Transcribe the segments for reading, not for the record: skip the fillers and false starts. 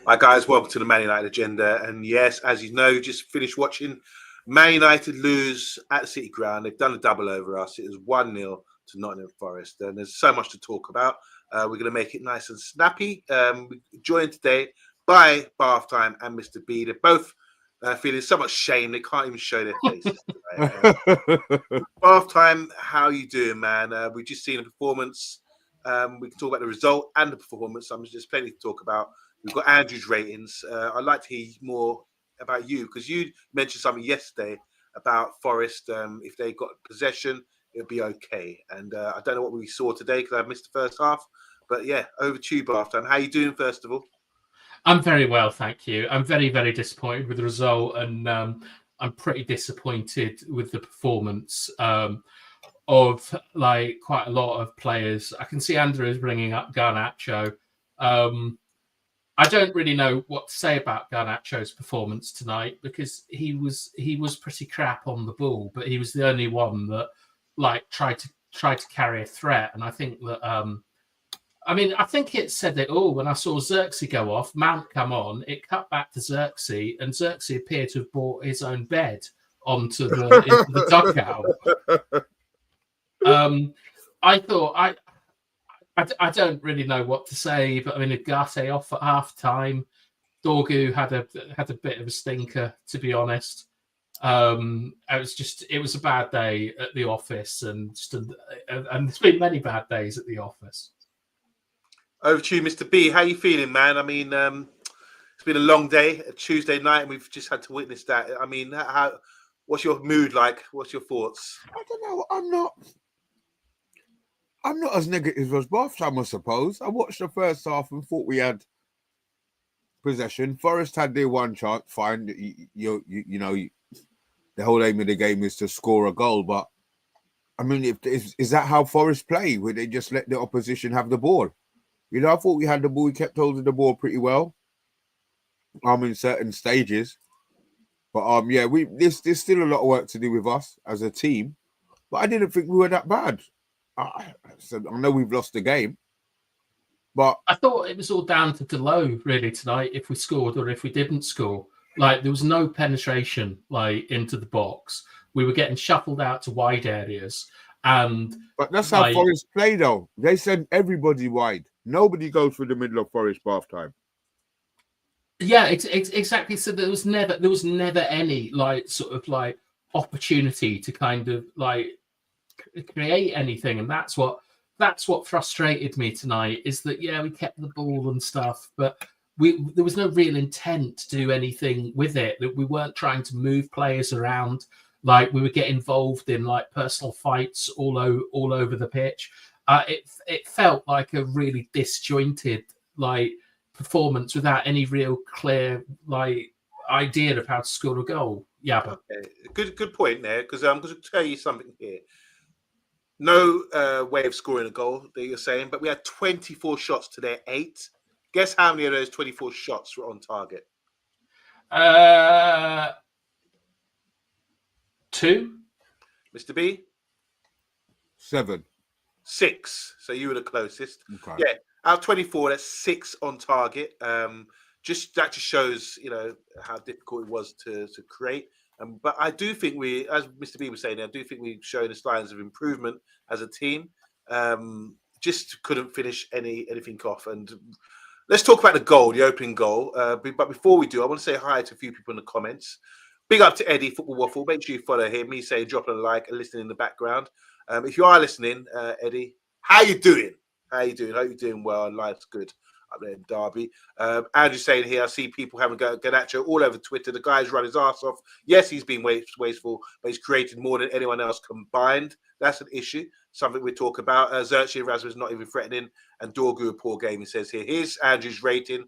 Hi guys, welcome to the Man United Agenda. And yes, as you know, just finished watching Man United lose at the City Ground. They've done a double over us. It was 1-0 to Notts Forrest. And there's so much to talk about. We're going to make it nice and snappy. We're joined today by Bath Time and Mr. B. They're both feeling so much shame they can't even show their faces today. Bath Time, how you doing, man? We've just seen a performance. We can talk about the result and the performance. There's plenty to talk about. We've got Andrew's ratings. I'd like to hear more about you because you mentioned something yesterday about Forest. If they got possession, it'll be okay. And I don't know what we saw today because I missed the first half. But yeah, over to you, Bath Time. How you doing, first of all? I'm very well, thank you. I'm very, very disappointed with the result, and I'm pretty disappointed with the performance of like quite a lot of players. I can see Andrew is bringing up Garnacho. I don't really know what to say about Garnacho's performance tonight because he was pretty crap on the ball, but he was the only one that like tried to carry a threat, and I think that. I think it said it all when I saw Xerxes go off, Mount come on, it cut back to Xerxes, and Xerxes appeared to have brought his own bed into the dugout. I thought I don't really know what to say, but I mean, Ugarte off at half time. Dorgu had a bit of a stinker, to be honest. It was a bad day at the office, and there's been many bad days at the office. Over to you, Mr. B. How you feeling, man? I mean, it's been a long day, a Tuesday night, and we've just had to witness that. I mean, what's your mood like? What's your thoughts? I don't know. I'm not as negative as Bath Time, I suppose. I watched the first half and thought we had possession. Forest had their one chance. Fine, you know, the whole aim of the game is to score a goal. But I mean, is that how Forest play? Where they just let the opposition have the ball? You know, I thought we had the ball. We kept holding the ball pretty well. In certain stages, but yeah, there's still a lot of work to do with us as a team. But I didn't think we were that bad. I know we've lost the game, but I thought it was all down to Delo really tonight. If we scored or if we didn't score, like there was no penetration like into the box. We were getting shuffled out to wide areas, but that's how Forest play though. They send everybody wide. Nobody goes through the middle of Forest Bath Time. Yeah, exactly. So there was never any like sort of like opportunity to kind of like create anything, and that's what frustrated me tonight. Is that we kept the ball and stuff, but there was no real intent to do anything with it. That we weren't trying to move players around. Like we would get involved in like personal fights all over the pitch. It felt like a really disjointed like performance without any real clear like idea of how to score a goal. Yeah, but good point there because I'm going to tell you something here. No way of scoring a goal that you're saying, but we had 24 shots to their 8. Guess how many of those 24 shots were on target? 2. Mr. B? 7. 6. So you were the closest. Okay. Yeah, out of 24, that's 6 on target. That just shows, how difficult it was to create. But I do think we, as Mr. B was saying, I do think we've shown the signs of improvement as a team. Just couldn't finish anything off. And let's talk about the goal, the opening goal. But before we do, I want to say hi to a few people in the comments. Big up to Eddie, Football Waffle. Make sure you follow him. He say dropping a like and listening in the background. If you are listening, Eddie, how you doing? Hope you're doing well and life's good up there in Derby. Andrew saying here, I see people having Garnacho all over Twitter. The guy's run his ass off. Yes, he's been wasteful, but he's created more than anyone else combined. That's an issue. Something we talk about. Xerxes Erasmus not even threatening, and Dorgu a poor game. He says here. Here's Andrew's rating.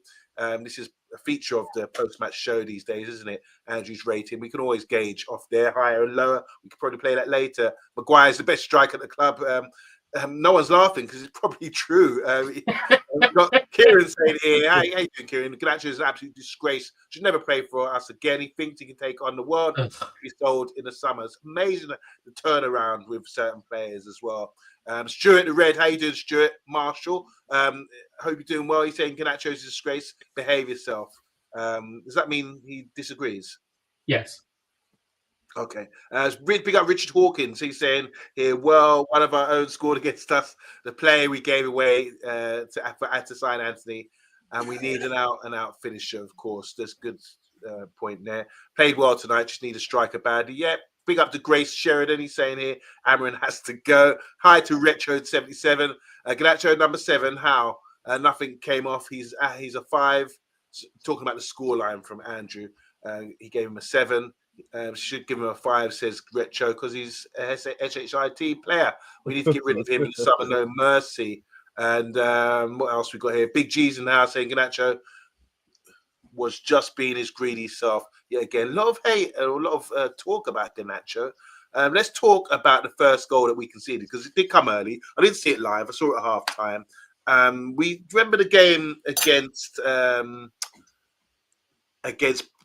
This is a feature of the post-match show these days, isn't it? Andrew's rating. We can always gauge off there, higher and lower. We could probably play that later. Maguire's the best striker at the club. no one's laughing because it's probably true. We've got Kieran saying here, how you doing, Kieran? Ganacho is an absolute disgrace. Should never play for us again. He thinks he can take on the world. He's sold in the summer. It's amazing the turnaround with certain players as well. Stuart the Red, how you doing, Stuart? Marshall, hope you're doing well. He's saying Ganacho is a disgrace. Behave yourself. Does that mean he disagrees? Yes. Okay. Big up Richard Hawkins. He's saying here, well, one of our own scored against us. The player we gave away to sign Anthony, and we need an out finisher, of course. There's a good point there. Played well tonight. Just need a striker badly. Yeah. Big up to Grace Sheridan. He's saying here, Amron has to go. Hi to Retro77. Ganacho number 7. How? Nothing came off. He's a 5. Talking about the scoreline from Andrew. He gave him a 7. Should give him a 5, says Retro, because he's a SHIT player. We need to get rid of him in the summer, no mercy. And what else we got here? Big G's in the house saying Ganacho was just being his greedy self. Yeah, again, a lot of hate and a lot of talk about Ganacho. Let's talk about the first goal that we conceded, because it did come early. I didn't see it live. I saw it at half time. We remember the game against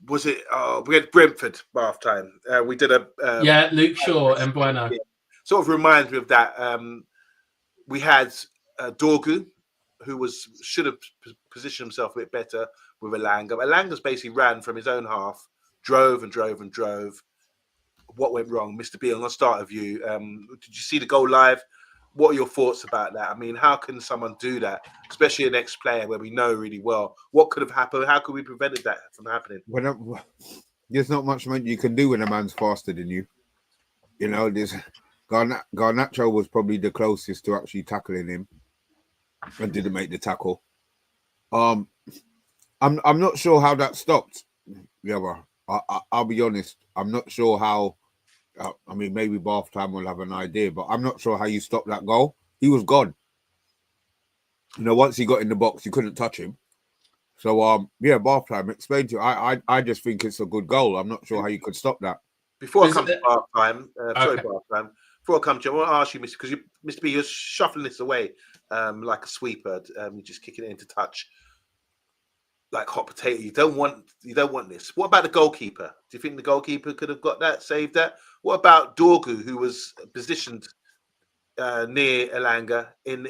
was it we had Brentford half time. We did a Luke Shaw and Bueno. Sort of reminds me of that. We had Dorgu, who should have positioned himself a bit better with Alanga. But Alanga's basically ran from his own half, drove and drove and drove. What went wrong, Mr. B? I'm going to start with you. Did you see the goal live? What are your thoughts about that? I mean, how can someone do that, especially an ex-player where we know really well? What could have happened? How could we prevented that from happening? There's not much you can do when a man's faster than you. You know, Garnacho was probably the closest to actually tackling him and didn't make the tackle. I'm not sure how that stopped. Yeah, I'll be honest. I'm not sure how. I mean, maybe Bath Time will have an idea, but I'm not sure how you stop that goal. He was gone. You know, once he got in the box, you couldn't touch him. So, Bath Time, explain to you. I just think it's a good goal. I'm not sure how you could stop that. Before I come to Bath Time, Bath Time. Before I come to you, I want to ask you, Mr. B, you're shuffling this away like a sweeper. You're just kicking it into touch. Like hot potato, you don't want this. What about the goalkeeper? Do you think the goalkeeper could have got that, saved that? What about Dorgu, who was positioned near Alanga in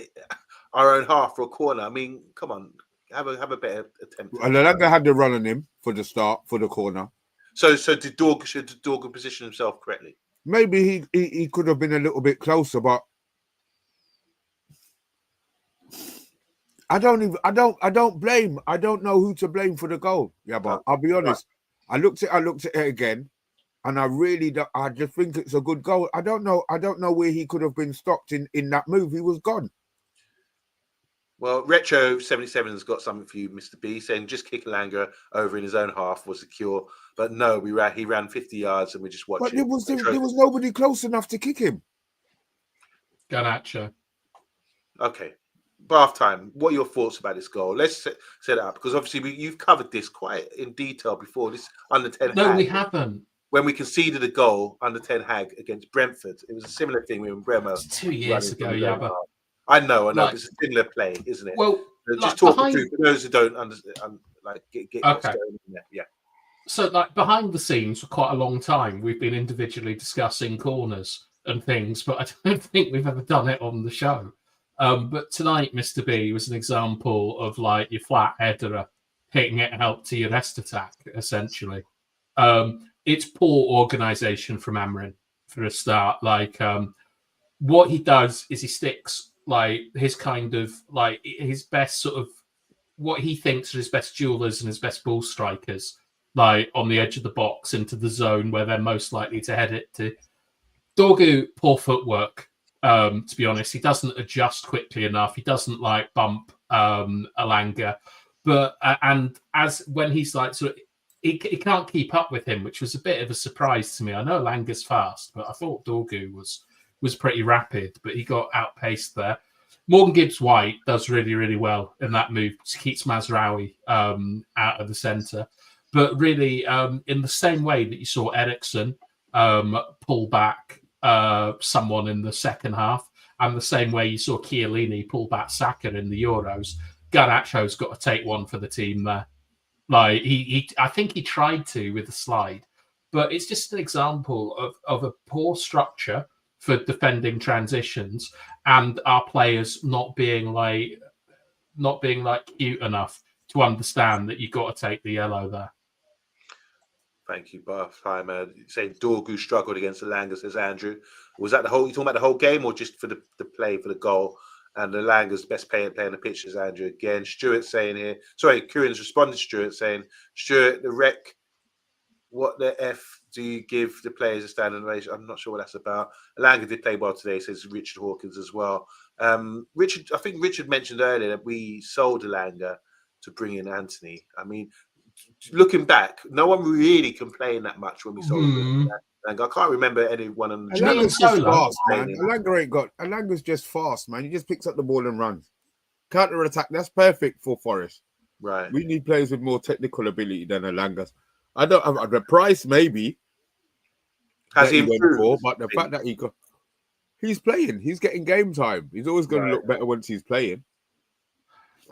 our own half for a corner? I mean, come on, have a better attempt. And Alanga had the run on him for the start for the corner. So should Dorgu position himself correctly? Maybe he could have been a little bit closer, but I don't blame. I don't know who to blame for the goal. Yeah, but I'll be honest. Right. I looked at it again, and I just think it's a good goal. I don't know where he could have been stopped in that move. He was gone. Well, Retro77 has got something for you, Mr. B, saying just kick Alanga over in his own half was the cure. But no, he ran 50 yards and we just watched. But there was nobody close enough to kick him. Garnacho. Okay. Bath Time, what are your thoughts about this goal? Let's set it up, because obviously you've covered this quite in detail before. This under 10 No, we haven't. When we conceded a goal under 10 Hag against Brentford, it was a similar thing with Bremo. It's 2 years ago, yeah, but I know, it's a similar play, isn't it? Well, just talk through for those who don't understand, get what's going on there. Yeah. So, behind the scenes for quite a long time, we've been individually discussing corners and things, but I don't think we've ever done it on the show. But tonight, Mr. B was an example of your flat header hitting it out to your rest attack, essentially. It's poor organisation from Amrin for a start. What he does is he sticks his kind of his best sort of what he thinks are his best duellers and his best ball strikers, on the edge of the box into the zone where they're most likely to head it to. Dorgu, poor footwork. To be honest, he doesn't adjust quickly enough. He doesn't bump Alanga, but and as when he's he can't keep up with him, which was a bit of a surprise to me. I know Alanga's fast, but I thought Dorgu was pretty rapid, but he got outpaced there. Morgan Gibbs-White does really, really well in that move. Keeps Mazraoui out of the centre, but really in the same way that you saw Eriksson pull back someone in the second half. And the same way you saw Chiellini pull back Saka in the Euros, Garnacho's got to take one for the team there. Like I think he tried to with the slide, but it's just an example of a poor structure for defending transitions and our players not being like cute enough to understand that you've got to take the yellow there. Thank you, Bath time. Saying Dorgu struggled against Elanga, says Andrew. Was that the whole? You talking about the whole game or just for the play for the goal? And Elanga's best player on the pitch is Andrew again. Stuart saying here. Sorry, Kieran's responded to Stuart saying, Stuart, the wreck. What the F do you give the players a standing ovation? I'm not sure what that's about. Elanga did play well today, says Richard Hawkins as well. Richard, I think Richard mentioned earlier that we sold Elanga to bring in Anthony. I mean, looking back, no one really complained that much when we sold him. I can't remember anyone on the Elanga's just fast, man. Elanga's just fast, man. He just picks up the ball and runs. Counter attack, that's perfect for Forest. Right. We need players with more technical ability than Elanga's. I don't have the price, maybe. Has he improved? But the fact that he's playing, he's getting game time. He's always going to look better once he's playing.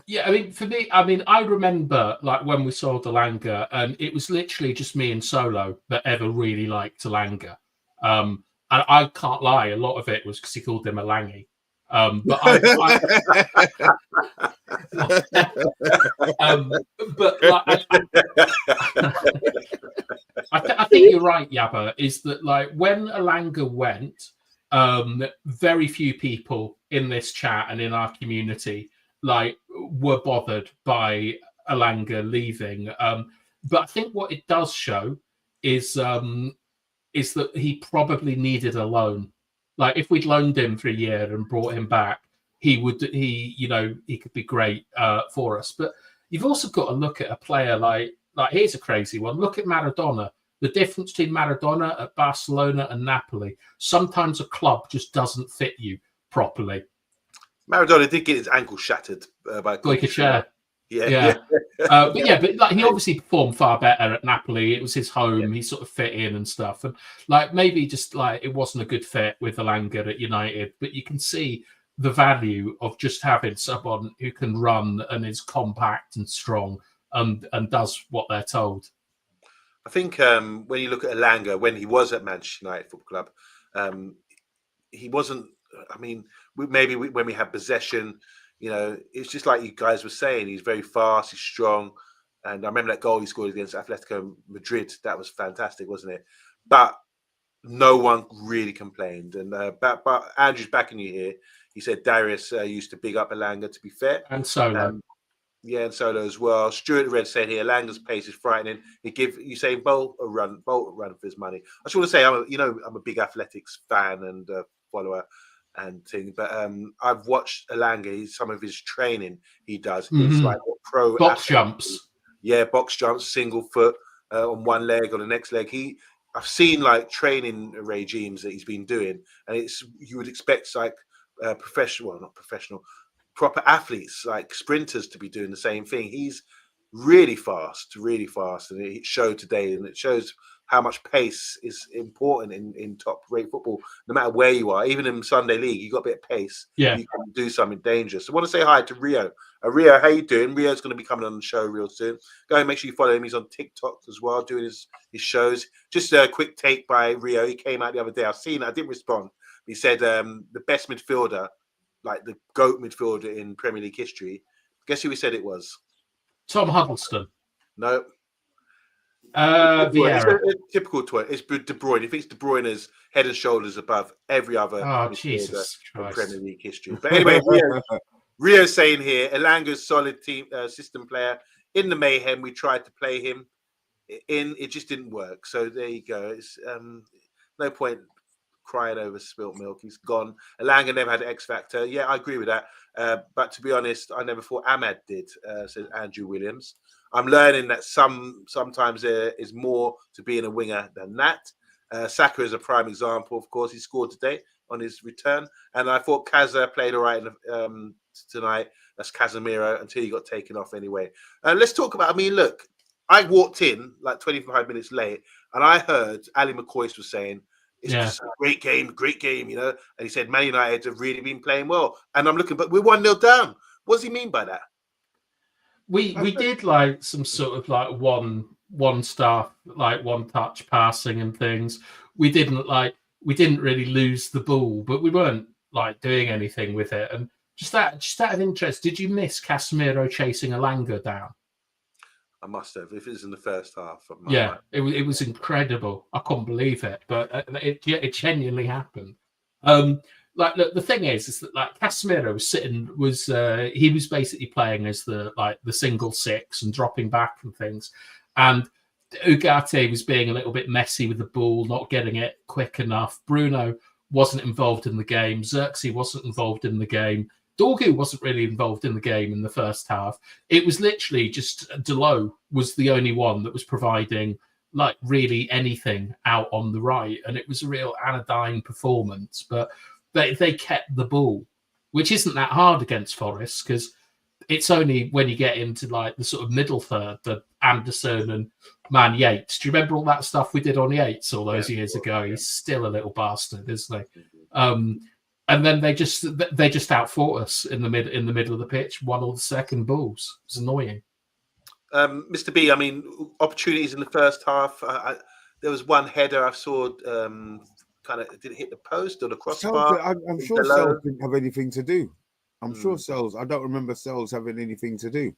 Yeah, I mean, for me, I remember like when we sold Elanga, and it was literally just me and Solo that ever really liked Elanga. And I can't lie, a lot of it was because he called him Elangi. But I think you're right, Yabba, is that like when Elanga went, very few people in this chat and in our community like were bothered by Elanga leaving. But I think what it does show is that he probably needed a loan. Like if we'd loaned him for a year and brought him back, he could be great for us. But you've also got to look at a player like here's a crazy one. Look at Maradona. The difference between Maradona at Barcelona and Napoli. Sometimes a club just doesn't fit you properly. Maradona did get his ankle shattered by like a chair. Yeah. But like he obviously performed far better at Napoli. It was his home. He sort of fit in and stuff. And like maybe just like it wasn't a good fit with Elanga at United. But you can see the value of just having someone who can run and is compact and strong and does what they're told. I think when you look at Elanga, when he was at Manchester United Football Club, he wasn't. I mean, when we had possession, it's just like you guys were saying. He's very fast. He's strong. And I remember that goal he scored against Atletico Madrid. That was fantastic, wasn't it? But no one really complained. And but Andrew's backing you here. He said Darius used to big up Elanga, to be fair. And Solo. And Solo as well. Stuart Red said here, Elanga's pace is frightening. You say Bolt a run for his money. I just want to say, I'm a big athletics fan and follower and thing, but I've watched Elanga. Some of his training he does. It's like what pro box jumps. Yeah, box jumps, single foot on one leg, on the next leg. I've seen like training regimes that he's been doing, and you would expect like proper athletes like sprinters to be doing the same thing. He's really fast, and it showed today, and it shows how much pace is important in top rate football, no matter where you are. Even in Sunday League, you got a bit of pace. Yeah, you can do something dangerous. I want to say hi to Rio. Rio, how you doing? Rio's going to be coming on the show real soon. Go and make sure you follow him. He's on TikTok as well, doing his shows. Just a quick take by Rio. He came out the other day. I've seen it. I didn't respond. He said the best midfielder, like the GOAT midfielder in Premier League history. Guess who he said it was? Tom Huddleston. No. Vieira. It's a typical twin. It's De Bruyne. He thinks De Bruyne is head and shoulders above every other Jesus in Christ. Premier League history. But anyway, Rio's saying here, Elanga's solid team system player. In the mayhem, we tried to play him in. It just didn't work. So there you go. It's no point crying over spilt milk. He's gone. Elanga never had an X factor. Yeah, I agree with that. But to be honest, I never thought Ahmad did, says Andrew Williams. I'm learning that sometimes there is more to being a winger than that. Saka is a prime example, of course. He scored today on his return. And I thought Kaza played all right tonight. That's Casemiro until he got taken off anyway. Let's talk about, look, I walked in like 25 minutes late and I heard Ali McCoy was saying It's Yeah. just a great game, you know. And he said Man United have really been playing well. And I'm looking, but we're 1-0 down. What does he mean by that? We did like some sort of like one star, like one touch passing and things. We didn't really lose the ball, but we weren't like doing anything with it. And just out of interest, did you miss Casemiro chasing Alanga down? I must have, if it's in the first half. Yeah, it was incredible. I couldn't believe it, but it genuinely happened. Like, look, the thing is that like Casemiro he was basically playing as the single six and dropping back and things, and Ugarte was being a little bit messy with the ball, not getting it quick enough. Bruno wasn't involved in the game. Xerxes wasn't involved in the game. Dorgu wasn't really involved in the game in the first half. It was literally just Delo was the only one that was providing like really anything out on the right, and it was a real anodyne performance. But they kept the ball, which isn't that hard against Forest because it's only when you get into like the sort of middle third that Anderson and Man Yates. Do you remember all that stuff we did on Yates all those years ago? He's still a little bastard, isn't he? And then they just outfought us in the middle of the pitch, won all the second balls. It was annoying. Mr. B, I mean, opportunities in the first half. There was one header I saw kind of did it hit the post or the crossbar. I'm sure Sells didn't have anything to do. I'm sure Sells. I don't remember Sells having anything to do.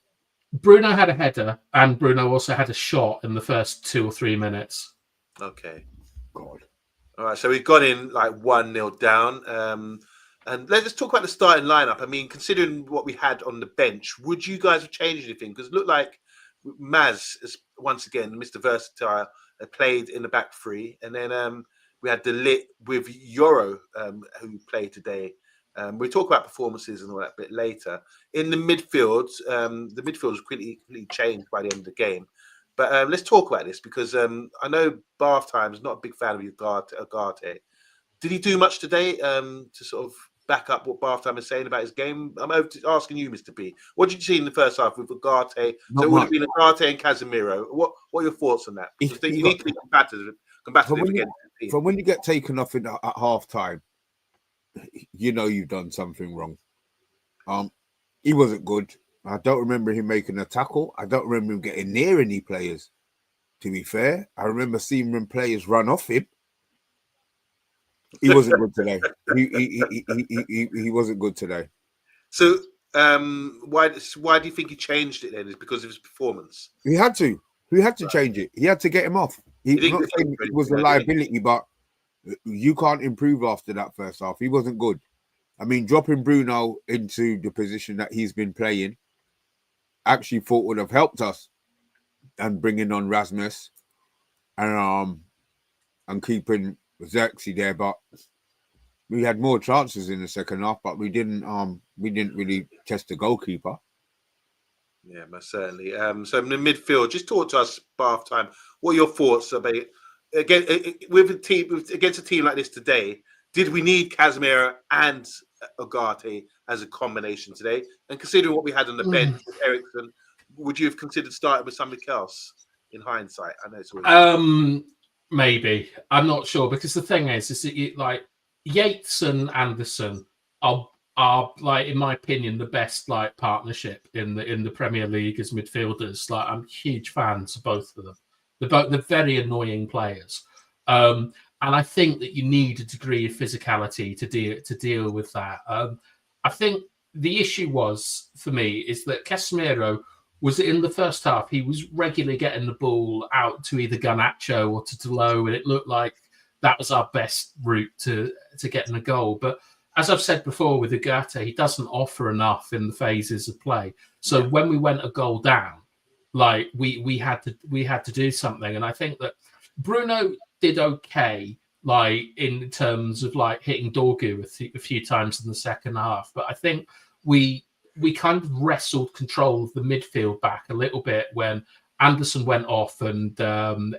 Bruno had a header, and Bruno also had a shot in the first 2 or 3 minutes. Okay. God. All right, so we got in like 1-0 down. And let's talk about the starting lineup. I mean, considering what we had on the bench, would you guys have changed anything? Because it looked like Maz, is, once again, Mr. Versatile, played in the back three. And then we had the lit with Yoro, who played today. We'll talk about performances and all that a bit later. In the midfield was completely changed by the end of the game. But let's talk about this because I know Bath Time's not a big fan of Ugarte. Did he do much today to sort of back up what Bath Time is saying about his game? I'm asking you, Mr. B. What did you see in the first half with Ugarte? So it would have been Ugarte and Casemiro. What are your thoughts on that? You need to be combative against the team. From when you get taken off at half time, you know you've done something wrong. He wasn't good. I don't remember him making a tackle. I don't remember him getting near any players. To be fair, I remember seeing when players run off him. He wasn't good today. He wasn't good today. So why do you think he changed it then? Is because of his performance? He had to. He had to change it. He had to get him off. He not saying it was a liability, but you can't improve after that first half. He wasn't good. I mean, dropping Bruno into the position that he's been playing actually thought would have helped us, and bringing on Rasmus and keeping Xerxes there, but we had more chances in the second half, but we didn't really test the goalkeeper. Yeah, most certainly. So in the midfield, just talk to us, Bath Time. What are your thoughts about against a team like this today? Did we need Casemiro and Ugarte as a combination today? And considering what we had on the bench with Eriksen, would you have considered starting with something else in hindsight? I know it's always maybe. I'm not sure, because the thing is that like Yates and Anderson are like, in my opinion, the best like partnership in the Premier League as midfielders. Like, I'm huge fans of both of them. They're very annoying players. And I think that you need a degree of physicality to deal with that. I think the issue was, for me, is that Casemiro was in the first half. He was regularly getting the ball out to either Garnacho or to Delo, and it looked like that was our best route to getting a goal. But as I've said before with Ugarte, he doesn't offer enough in the phases of play. So when we went a goal down, like we had to do something. And I think that Bruno did okay, like in terms of like hitting Dorgu a few times in the second half. But I think we kind of wrestled control of the midfield back a little bit when Anderson went off and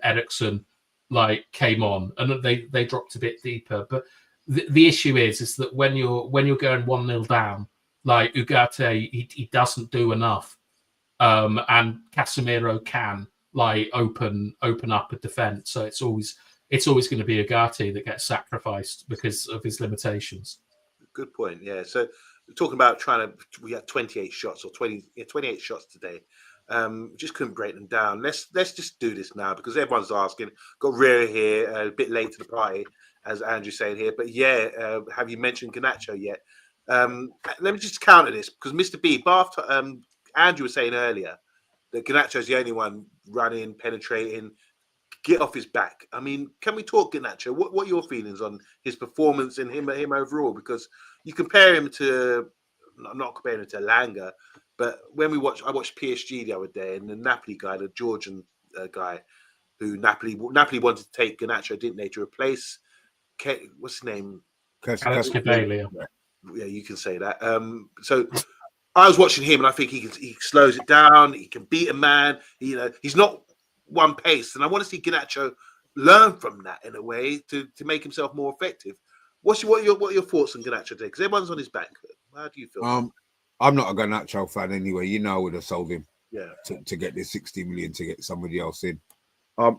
Eriksen like came on, and they dropped a bit deeper. But the issue is that when you're going 1-0 down, like Ugarte, he doesn't do enough, and Casemiro can like open up a defense. So it's it's always going to be Ugarte that gets sacrificed because of his limitations. Good point. Yeah. So we're talking about we had 28 shots or 28 shots today. Just couldn't break them down. Let's just do this now because everyone's asking. Got Rhea here a bit late to the party, as Andrew's saying here. But yeah, have you mentioned Garnacho yet? Let me just counter this because Mr. B, Andrew was saying earlier that Garnacho is the only one running, penetrating, get off his back. I mean, can we talk Garnacho? What are your feelings on his performance and him overall? Because you compare him to, I'm not comparing him to Langa, but when I watched PSG the other day, and the Napoli guy, the Georgian guy, who Napoli wanted to take Garnacho, didn't they, to replace what's his name? Kvaratskhelia. Yeah, you can say that. So I was watching him, and I think he slows it down. He can beat a man. He's not one pace, and I want to see Garnacho learn from that in a way to make himself more effective. What are your thoughts on Garnacho today? Because everyone's on his back. How do you feel? I'm not a Garnacho fan anyway. I would have sold him. Yeah. To get this 60 million to get somebody else in. On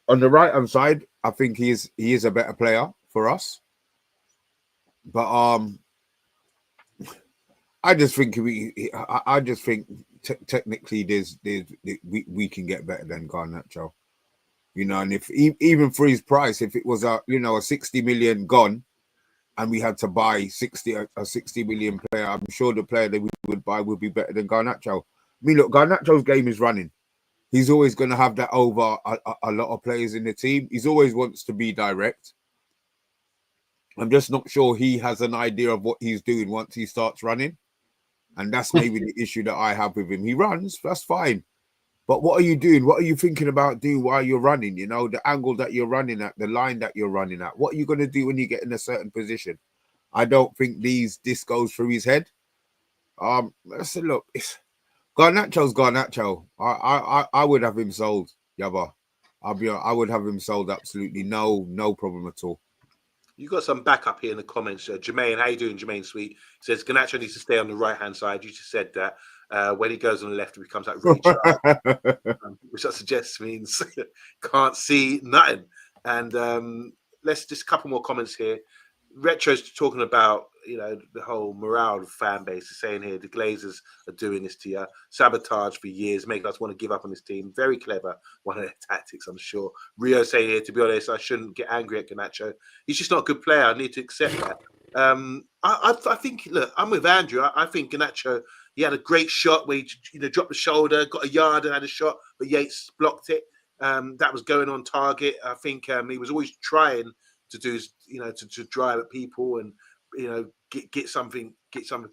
the right hand side, I think he is a better player for us. But I just think technically we can get better than Garnacho, and if even for his price, if it was a 60 million gone, and we had to buy a 60 million player, I'm sure the player that we would buy would be better than Garnacho. I mean, look, Garnacho's game is running. He's always going to have that over a lot of players in the team. He's always wants to be direct. I'm just not sure he has an idea of what he's doing once he starts running. And that's maybe the issue that I have with him. He runs, that's fine. But what are you doing? What are you thinking about doing while you're running? The angle that you're running at, the line that you're running at. What are you going to do when you get in a certain position? I don't think this goes through his head. I said, look, Garnacho's Garnacho. I would have him sold, Yabba. I would have him sold absolutely. No problem at all. You got some backup here in the comments. Jermaine, how you doing, Jermaine Sweet? Says Garnacho needs to stay on the right-hand side. You just said that. When he goes on the left, he becomes like really sharp, which that suggests means can't see nothing. And let's just a couple more comments here. Retro's talking about the whole morale of fan base is saying here the Glazers are doing this to you, sabotage for years, make us want to give up on this team. Very clever, one of their tactics, I'm sure. Rio saying here, to be honest, I shouldn't get angry at Garnacho. He's just not a good player. I need to accept that. I think, look, I'm with Andrew. I think Garnacho, he had a great shot where he dropped the shoulder, got a yard and had a shot, but Yates blocked it. That was going on target. I think he was always trying to do, to drive at people and get something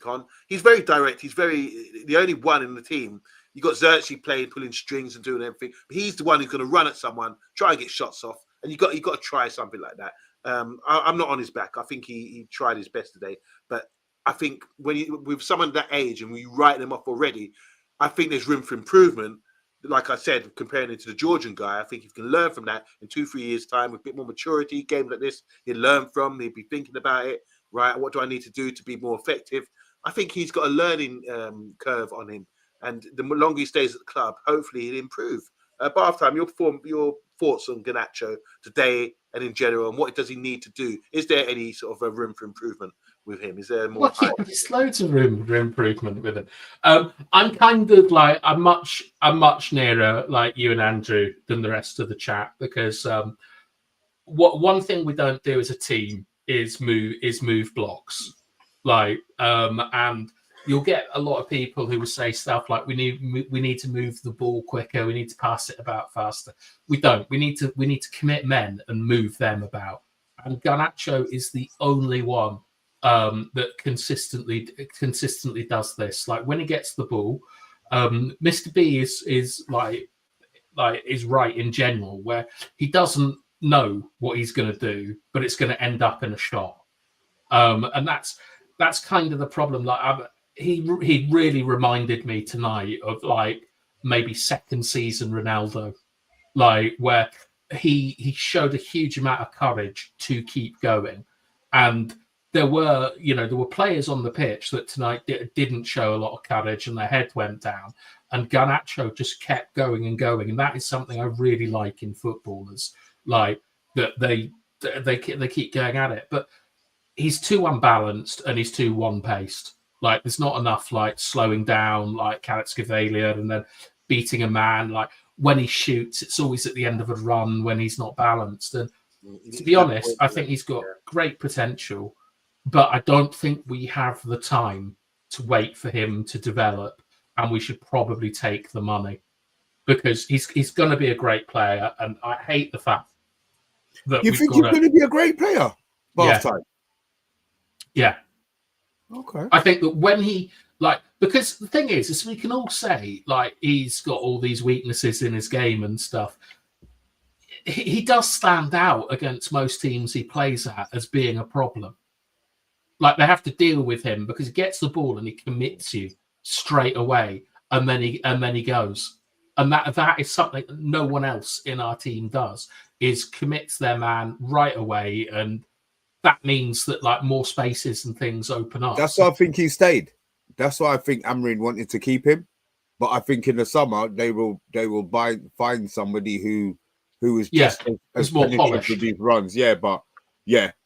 on. He's very direct. He's the only one in the team. You got Xerxes pulling strings and doing everything. But he's the one who's going to run at someone, try and get shots off, and you got to try something like that. I'm not on his back. I think he tried his best today, but I think with someone that age and we write them off already, I think there's room for improvement. Like I said, comparing it to the Georgian guy, I think if you can learn from that in 2-3 years' time with a bit more maturity, games like this, he'll learn from, he'll be thinking about it, right? What do I need to do to be more effective? I think he's got a learning curve on him. And the longer he stays at the club, hopefully he'll improve. Bath time, your thoughts on Garnacho today and in general, and what does he need to do? Is there any sort of a room for improvement with him? Is there more? Well, there's loads of room for improvement with him. I'm kind of like I'm much nearer like you and Andrew than the rest of the chat because one thing we don't do as a team is move blocks, and you'll get a lot of people who will say stuff like we need to move the ball quicker, we need to pass it about faster. We don't. We need to commit men and move them about. And Garnacho is the only one that consistently does this. Like when he gets the ball, Mr. B is right in general, where he doesn't know what he's going to do, but it's going to end up in a shot. And that's kind of the problem. Like he really reminded me tonight of like maybe second season Ronaldo, like where he showed a huge amount of courage to keep going. And there were players on the pitch that tonight didn't show a lot of courage and their head went down. And Garnacho just kept going and going. And that is something I really like in footballers. Like that they keep going at it. But he's too unbalanced and he's too one-paced. Like, there's not enough like slowing down, like Kvaratskhelia, and then beating a man. Like, when he shoots, it's always at the end of a run when he's not balanced. And to be honest, I think he's got great potential, but I don't think we have the time to wait for him to develop, and we should probably take the money because he's going to be a great player, and I hate the fact that you think he's going to be a great player. Bath time. Yeah. Okay. I think that when he because the thing is we can all say like he's got all these weaknesses in his game and stuff. He does stand out against most teams he plays at as being a problem. Like, they have to deal with him because he gets the ball and he commits you straight away, and then he goes. And that is something that no one else in our team does, is commits their man right away, and that means that like more spaces and things open up. That's why I think he stayed. That's why I think Amrin wanted to keep him. But I think in the summer they will find somebody who is just as more polished with these runs. Yeah, but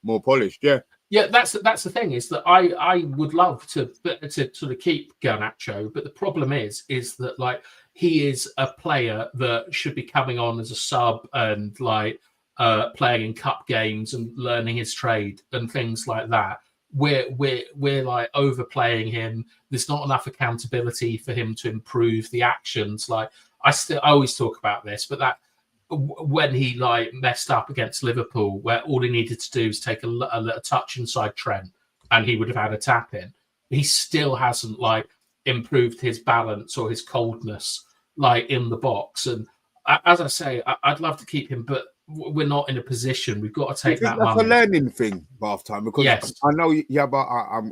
more polished. Yeah. Yeah, that's the thing, is that I would love to sort of keep Garnacho, but the problem is that like he is a player that should be coming on as a sub and like playing in cup games and learning his trade and things like that. We're like overplaying him. There's not enough accountability for him to improve the actions. Like, I always talk about this, but that when he like messed up against Liverpool, where all he needed to do was take a touch inside Trent and he would have had a tap in, he still hasn't like improved his balance or his coldness like in the box. And as I say, I'd love to keep him, but we're not in a position. We've got to take that that's money. a learning thing, Bath time, because yes. I know, but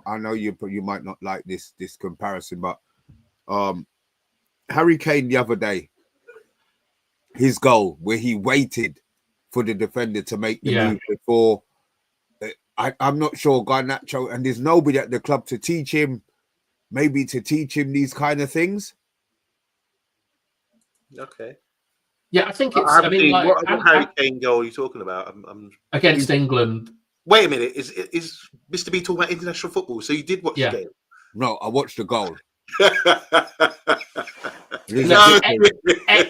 I know you might not like this comparison, but Harry Kane the other day, his goal where he waited for the defender to make the move before. I'm not sure Garnacho, and there's nobody at the club to teach him these kind of things. Okay. Yeah, I think it's. I mean, like, what Harry Kane goal are you talking about? I'm against England. Wait a minute. Is Mr. B talking about international football? So you did watch the game? No, I watched the goal. No,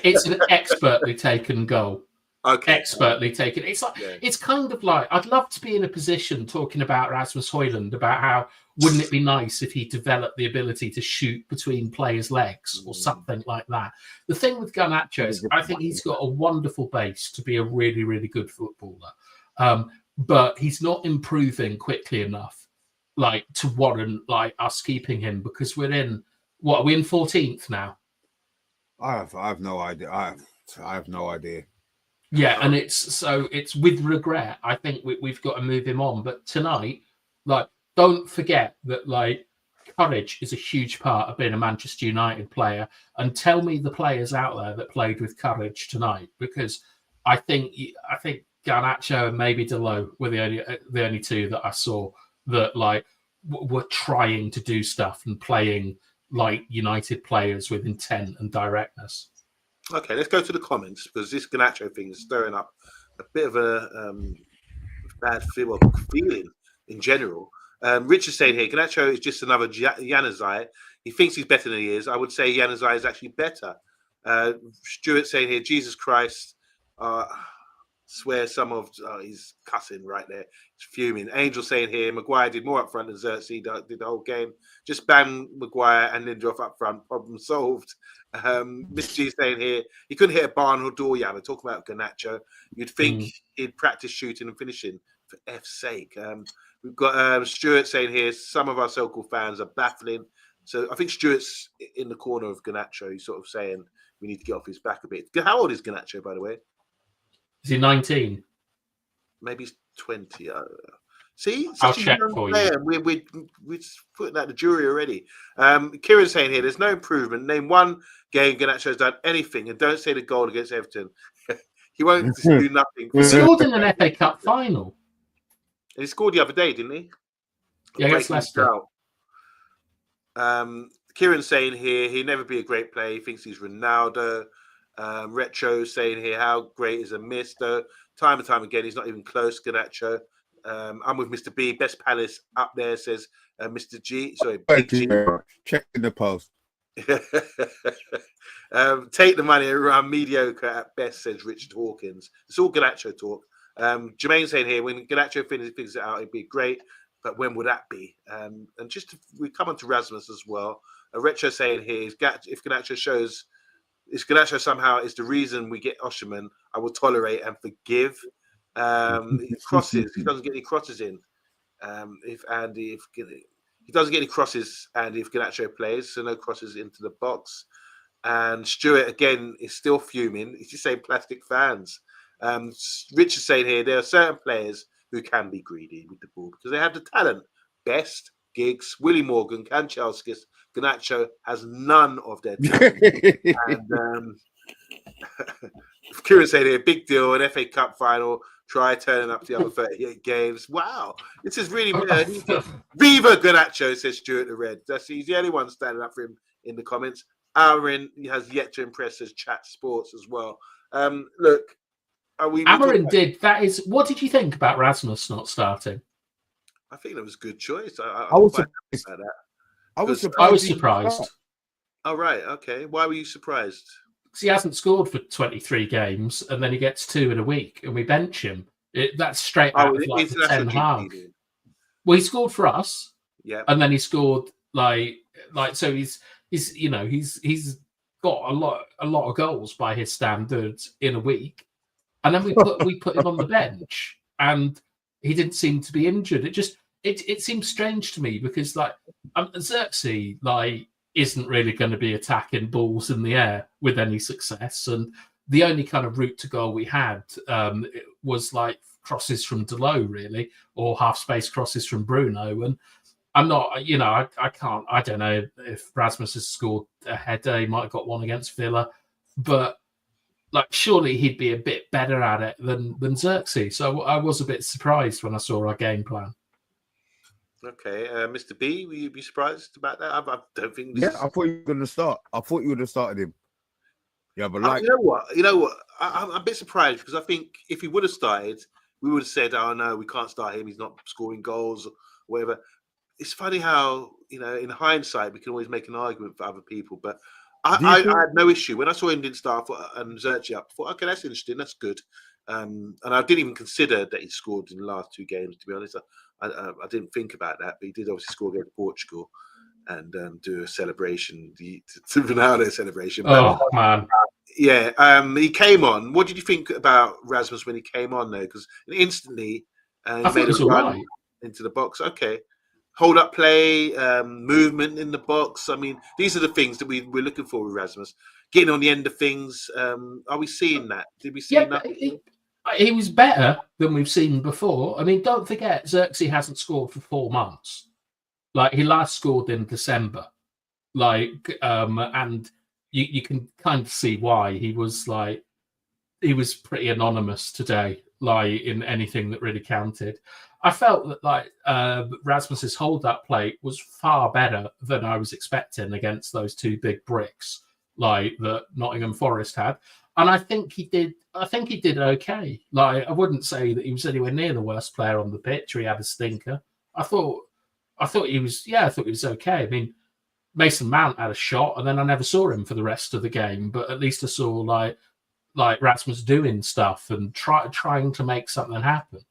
it's an expertly taken goal. Okay. Expertly taken. It's like it's kind of like, I'd love to be in a position talking about Rasmus Højlund, about how wouldn't it be nice if he developed the ability to shoot between players' legs or something like that. The thing with Garnacho is I think he's got a wonderful base to be a really, really good footballer. But he's not improving quickly enough like to warrant like us keeping him, because we're in, what are we in 14th now? I have no idea. I have no idea. Yeah, and it's with regret. I think we've got to move him on. But tonight, like, don't forget that like courage is a huge part of being a Manchester United player. And tell me the players out there that played with courage tonight, because I think Garnacho and maybe Delo were the only two that I saw that like were trying to do stuff and playing like United players with intent and directness. Okay, let's go to the comments, because this Garnacho thing is stirring up a bit of a bad feeling in general. Richard's saying here, Garnacho is just another Januzaj. He thinks he's better than he is. I would say Januzaj is actually better. Stuart saying here, Jesus Christ, swear some of he's cussing right there. He's fuming. Angel saying here, Maguire did more up front than Xerxes did the whole game. Just ban Maguire and Lindelof up front. Problem solved. Mr. G saying here, he couldn't hit a barn or door. Yeah, we're talking about Garnacho. You'd think he'd practice shooting and finishing, for F's sake. We've got Stuart saying here, some of our so-called fans are baffling. So I think Stuart's in the corner of Garnacho. He's sort of saying we need to get off his back a bit. How old is Garnacho, by the way? Is he 19? Maybe he's 20. See, I'll such a check young for player. you. We're putting out the jury already. Kieran's saying here, there's no improvement. Name one game Garnacho's done anything, and don't say the goal against Everton. He won't do nothing. He scored in an FA Cup final. And he scored the other day, didn't he? Yeah, against Leicester. Kieran's saying here, he'll never be a great player. He thinks he's Ronaldo. Retro saying here, how great is a miss, though. Time and time again, he's not even close, Ganacho. I'm with Mr. B. Best Palace up there, says Mr. G. Sorry, Big G. Checking the post. Take the money around mediocre at best, says Richard Hawkins. It's all Ganacho talk. Jermaine saying here, when Ganacho figures it out, it'd be great, but when would that be? And we come on to Rasmus as well. A Retro saying here, if Ganacho somehow is the reason we get Osherman, I will tolerate and forgive. Crosses, he doesn't get any crosses in. If he doesn't get any crosses, and if Ganacho plays, so no crosses into the box. And Stuart again is still fuming. He's just saying plastic fans. Richard saying here, there are certain players who can be greedy with the ball because they have the talent. Best, Giggs, Willie Morgan, Kanchelskis, Ganacho has none of their talent. And Kieran saying here, big deal, an FA Cup final. Try turning up the other 38 games. Wow, this is really Viva Ganacho, says Stuart the Red. He's the only one standing up for him in the comments. Amarin has yet to impress as Chat Sports as well. Look, Amarin did. That is. What did you think about Rasmus not starting? I think that was a good choice. I was surprised. I was surprised. Oh, right. Okay. Why were you surprised? Because he hasn't scored for 23 games, and then he gets 2 in a week, and we bench him. That's straight out of like the Ten Hag. Well, he scored for us. Yeah. And then he scored so he's got a lot of goals by his standards in a week, and then we put him on the bench, and he didn't seem to be injured. It seems strange to me because Xerxes isn't really going to be attacking balls in the air with any success, and the only kind of route to goal we had was like crosses from Delo, really, or half space crosses from Bruno. And I'm not, I don't know if Rasmus has scored a header. He might have got one against Villa, but surely he'd be a bit better at it than Xerxes. So I was a bit surprised when I saw our game plan. Okay, Mr. B, will you be surprised about that? I don't think. I thought you were going to start. I thought you would have started him. Yeah, but you know what? I'm a bit surprised because I think if he would have started, we would have said, "Oh no, we can't start him. He's not scoring goals, or whatever." It's funny how in hindsight, we can always make an argument for other people, but I had no issue when I saw him didn't start and Xerxes up. I thought, okay, that's interesting, that's good. And I didn't even consider that he scored in the last 2 games. To be honest, I didn't think about that, but he did obviously score against Portugal and do a celebration, the Ronaldo celebration. Oh man, yeah. He came on. What did you think about Rasmus when he came on though? Because instantly he made a run into the box. Okay. Hold up play, movement in the box. I mean, these are the things that we're looking for with Rasmus. Getting on the end of things. Are we seeing that? Did we see that? He was better than we've seen before. I mean, don't forget, Xerxes hasn't scored for 4 months. He last scored in December. And you can kind of see why he was pretty anonymous today, in anything that really counted. I felt that Rasmus's hold-up play was far better than I was expecting against those 2 big bricks that Nottingham Forest had, and I think he did. Okay. I wouldn't say that he was anywhere near the worst player on the pitch, or he had a stinker. I thought he was. Yeah, I thought he was okay. I mean, Mason Mount had a shot, and then I never saw him for the rest of the game. But at least I saw Rasmus doing stuff and trying to make something happen.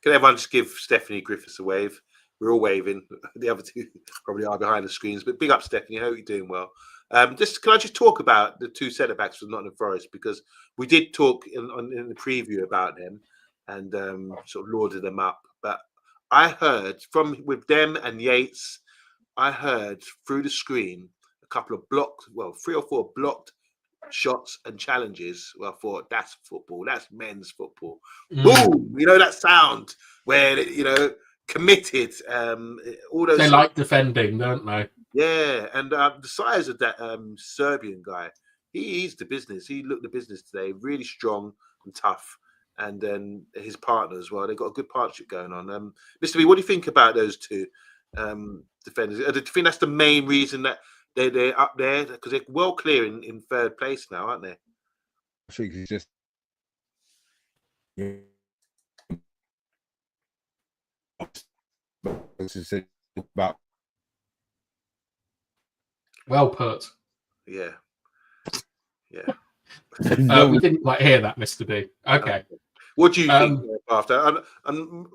Can everyone just give Stephanie Griffiths a wave? We're all waving. The other 2 probably are behind the screens, but big up, Stephanie. I hope you're doing well. Can I just talk about the 2 centre backs from Nottingham Forest, because we did talk in the preview about them and sort of lauded them up. But I heard with them and Yates, I heard through the screen a couple of 3 or 4 blocked shots and challenges. Well, I thought that's football. That's men's football. Boom! That sound where committed. All those. They like defending, don't they? Yeah, and the size of that Serbian guy, he's the business. He looked the business today. Really strong and tough. And then his partner as well. They've got a good partnership going on. Mr. B, what do you think about those 2 defenders? Do you think that's the main reason that they're up there because they're well clear in third place now, aren't they? I think it's just about Well put. Yeah. We didn't quite hear that, Mr. B. Okay. What do you think after? I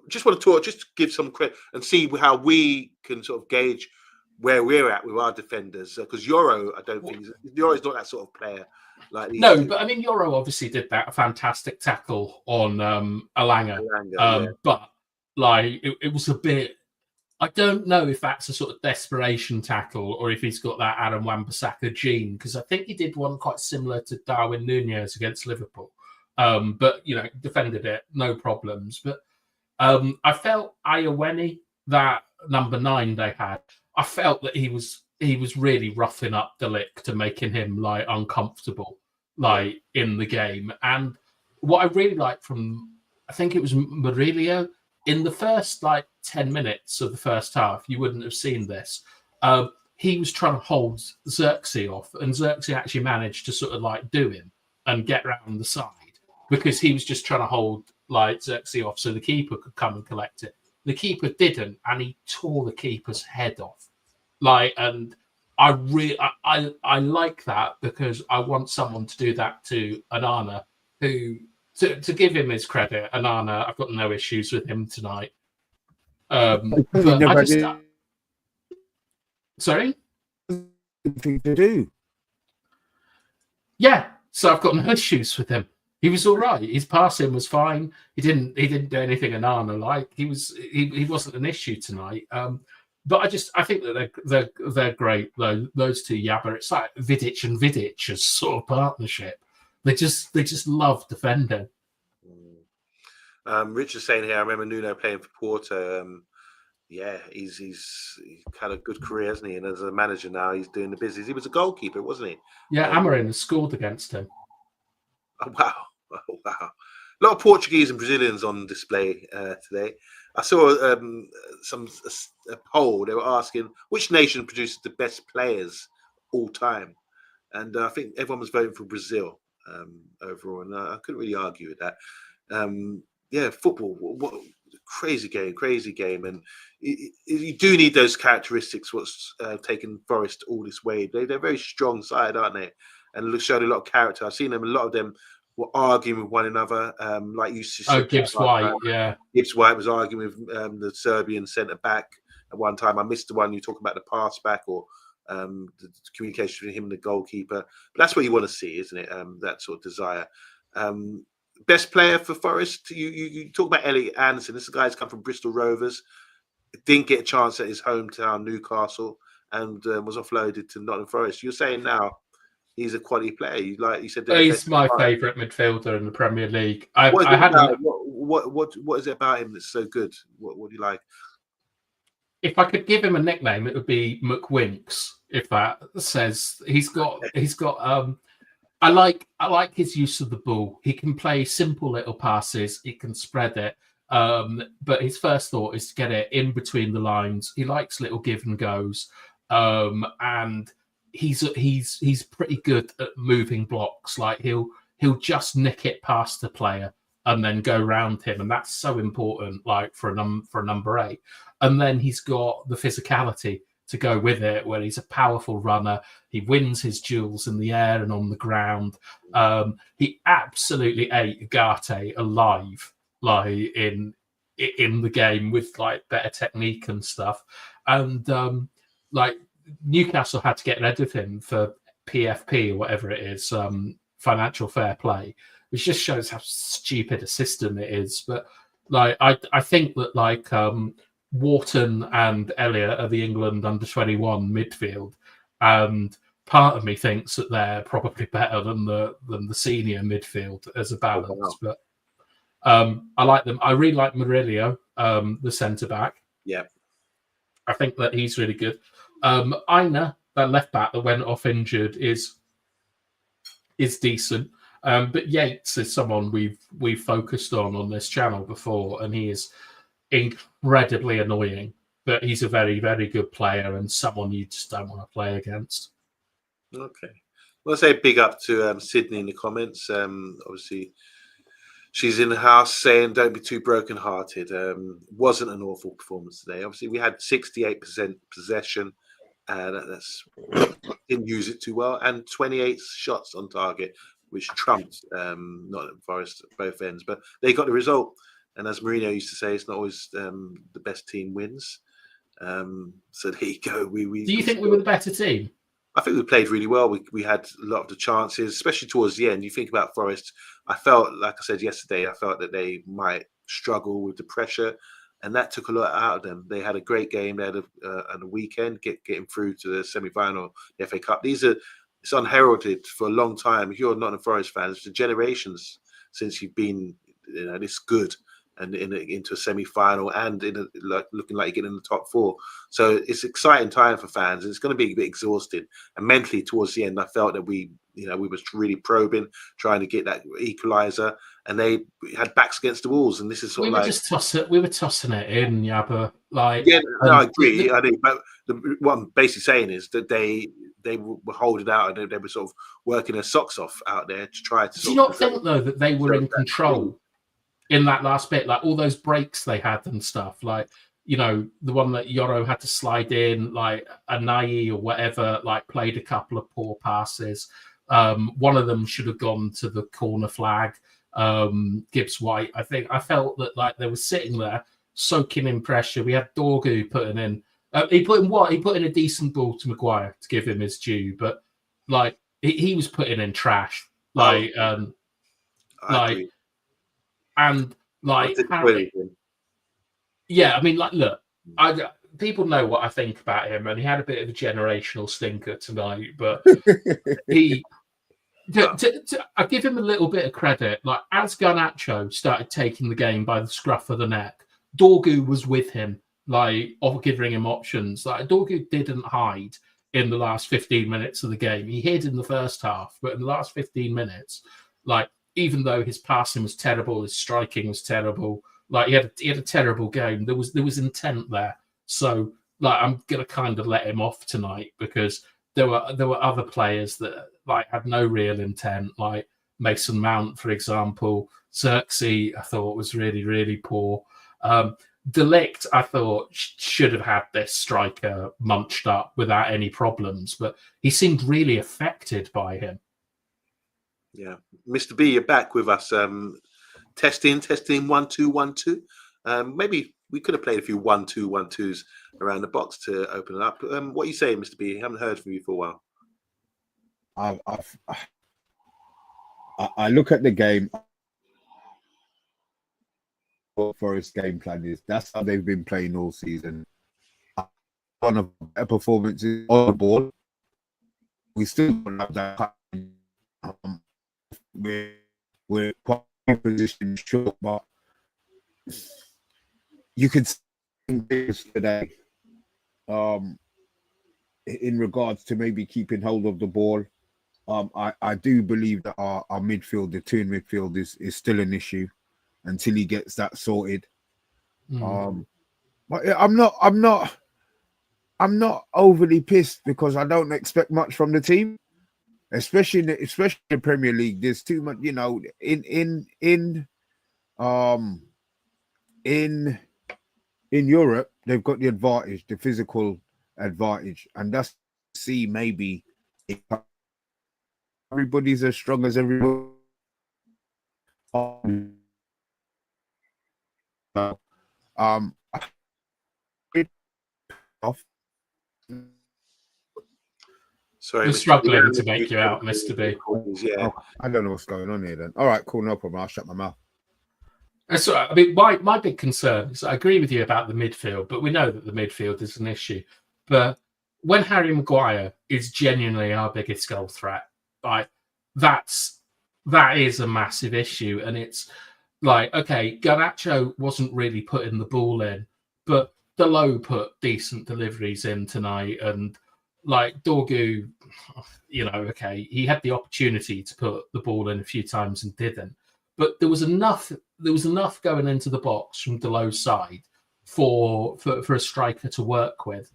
just want to talk, just give some credit and see how we can sort of gauge where we're at with our defenders. Because Euro, I don't think Euro's not that sort of player. Like these two. But I mean, Euro obviously did that fantastic tackle on Alanga. But like it was a bit. I don't know if that's a sort of desperation tackle or if he's got that Adam Wan-Bissaka gene, because I think he did one quite similar to Darwin Nunez against Liverpool. But, defended it, no problems. But I felt Ayeweni, that number 9 they had, I felt that he was really roughing up De Ligt to making him, like, uncomfortable, like, in the game. And what I really liked from, I think it was Murillo, in the first, 10 minutes of the first half, you wouldn't have seen this. He was trying to hold Xerxes off, and Xerxes actually managed to sort of, do him and get round the side because he was just trying to hold, Xerxes off so the keeper could come and collect it. The keeper didn't, and he tore the keeper's head off. And I like that because I want someone to do that to Onana, who... To give him his credit, Onana, I've got no issues with him tonight. But I just... Sorry? Thing to do. Yeah, so I've got no issues with him. He was all right. His passing was fine. He didn't do anything Onana like. He wasn't an issue tonight. But I think that they're great. Those two Yabba. It's like Vidic and Vidic as sort of partnership. They just love defending. Richard's saying here, I remember Nuno playing for Porto. He's had a good career, hasn't he? And as a manager now, he's doing the business. He was a goalkeeper, wasn't he? Yeah, Amorim has scored against him. Oh, wow. A lot of Portuguese and Brazilians on display today. I saw a poll. They were asking which nation produces the best players all time, and I think everyone was voting for Brazil overall, and I couldn't really argue with that. Football, what crazy game, and you do need those characteristics. What's taken Forest all this way? They're a very strong side, aren't they? And showed a lot of character. I've seen them. A lot of them were arguing with one another, like you said. Gibbs White, yeah. Gibbs White was arguing with the Serbian centre back at one time. I missed the one you talk about the pass back or the communication between him and the goalkeeper. But that's what you want to see, isn't it? That sort of desire. Best player for Forest. You talk about Elliot Anderson. This guy's come from Bristol Rovers. Didn't get a chance at his hometown, Newcastle, and was offloaded to Notts Forrest. You're saying now he's a quality player. Like you said, he's my favourite midfielder in the Premier League. What is it about him that's so good? What do you like? If I could give him a nickname, it would be McWinks. If that says he's got. I like his use of the ball. He can play simple little passes. He can spread it. But his first thought is to get it in between the lines. He likes little give and goes, and he's pretty good at moving blocks. Like he'll just nick it past the player and then go round him, and that's so important. Like for a number 8, and then he's got the physicality to go with it, where he's a powerful runner. He wins his duels in the air and on the ground. He absolutely ate Ugarte alive, like in the game with like better technique and stuff. And like Newcastle had to get rid of him for PFP or whatever it is, financial fair play, which just shows how stupid a system it is. But like I think that like Wharton and Elliott are the England under-21 midfield, and part of me thinks that they're probably better than the senior midfield as a balance. Oh, wow. But I like them. I really like Murillo, the centre back. Yeah, I think that he's really good. Aina, that left back that went off injured, is decent. But Yates is someone we've focused on this channel before, and he is incredibly annoying but he's a very, very good player and someone you just don't want to play against. Okay. Well, I'll say big up to Sydney in the comments. Obviously, she's in the house saying, "Don't be too broken-hearted." Wasn't an awful performance today. Obviously, we had 68% possession. That's didn't use it too well, and 28 shots on target, which trumped Notts Forrest at both ends. But they got the result. And as Mourinho used to say, it's not always the best team wins. So there you go. Do you think we were the better team? I think we played really well. We had a lot of the chances, especially towards the end. You think about Forest, I felt, like I said yesterday, I felt that they might struggle with the pressure, and that took a lot out of them. They had a great game. They had a weekend, getting through to the semi-final, the FA Cup. It's unheralded for a long time. If you're not a Forest fan, it's for generations since you've been, this good and into a semi-final and looking like you're getting in the top four. So it's an exciting time for fans. It's going to be a bit exhausting. And mentally towards the end, I felt that we was really probing, trying to get that equaliser, and they had backs against the walls. And this is sort of like we were tossing it in, Yabba. I agree. I think, but what I'm basically saying is that they were holding out and they were sort of working their socks off out there to try to. Do you not think though that they were in control in that last bit, like all those breaks they had and stuff, like, the one that Yoro had to slide in, like Anayi or whatever, like played a couple of poor passes. One of them should have gone to the corner flag. Gibbs White, I felt that like they were sitting there soaking in pressure. We had Dorgu putting in. He put in a decent ball to Maguire to give him his due, but like he was putting in trash. Like, agree. And like, yeah, I mean, like, look, people know what I think about him, and he had a bit of a generational stinker tonight, but I give him a little bit of credit. Like, as Garnacho started taking the game by the scruff of the neck, Dorgu was with him, like, giving him options. Like, Dorgu didn't hide in the last 15 minutes of the game. He hid in the first half, but in the last 15 minutes, like, even though his passing was terrible, his striking was terrible, like he had a terrible game. There was intent there. So like I'm gonna kind of let him off tonight because there were other players that like had no real intent, like Mason Mount, for example. Xerxes, I thought was really, really poor. Delict, I thought should have had this striker munched up without any problems, but he seemed really affected by him. Yeah, Mr. B, you're back with us. Testing 1 2 1 2. Maybe we could have played a few 1 2 1 2s around the box to open it up. What are you saying, Mr. B? I haven't heard from you for a while. I look at the game. What Forest game plan is. That's how they've been playing all season. One of their performances on the ball. We still don't have that. We're quite in position short, but you could see this today in regards to maybe keeping hold of the ball. I do believe that our midfield, the two in midfield, is still an issue until he gets that sorted. But I'm not overly pissed because I don't expect much from the team. Especially in the Premier League, there's too much. In Europe, they've got the advantage, the physical advantage, and that's maybe everybody's as strong as everybody. Sorry, we're struggling to make you out, Mr. B. Yeah. I don't know what's going on here then. All right, cool, no problem. I'll shut my mouth. That's all right. I mean, my big concern is I agree with you about the midfield, but we know that the midfield is an issue. But when Harry Maguire is genuinely our biggest goal threat, like that is a massive issue. And it's like, okay, Garnacho wasn't really putting the ball in, but Delo put decent deliveries in tonight, and like Dorgu, okay, he had the opportunity to put the ball in a few times and didn't. But there was enough going into the box from Delo's side for a striker to work with,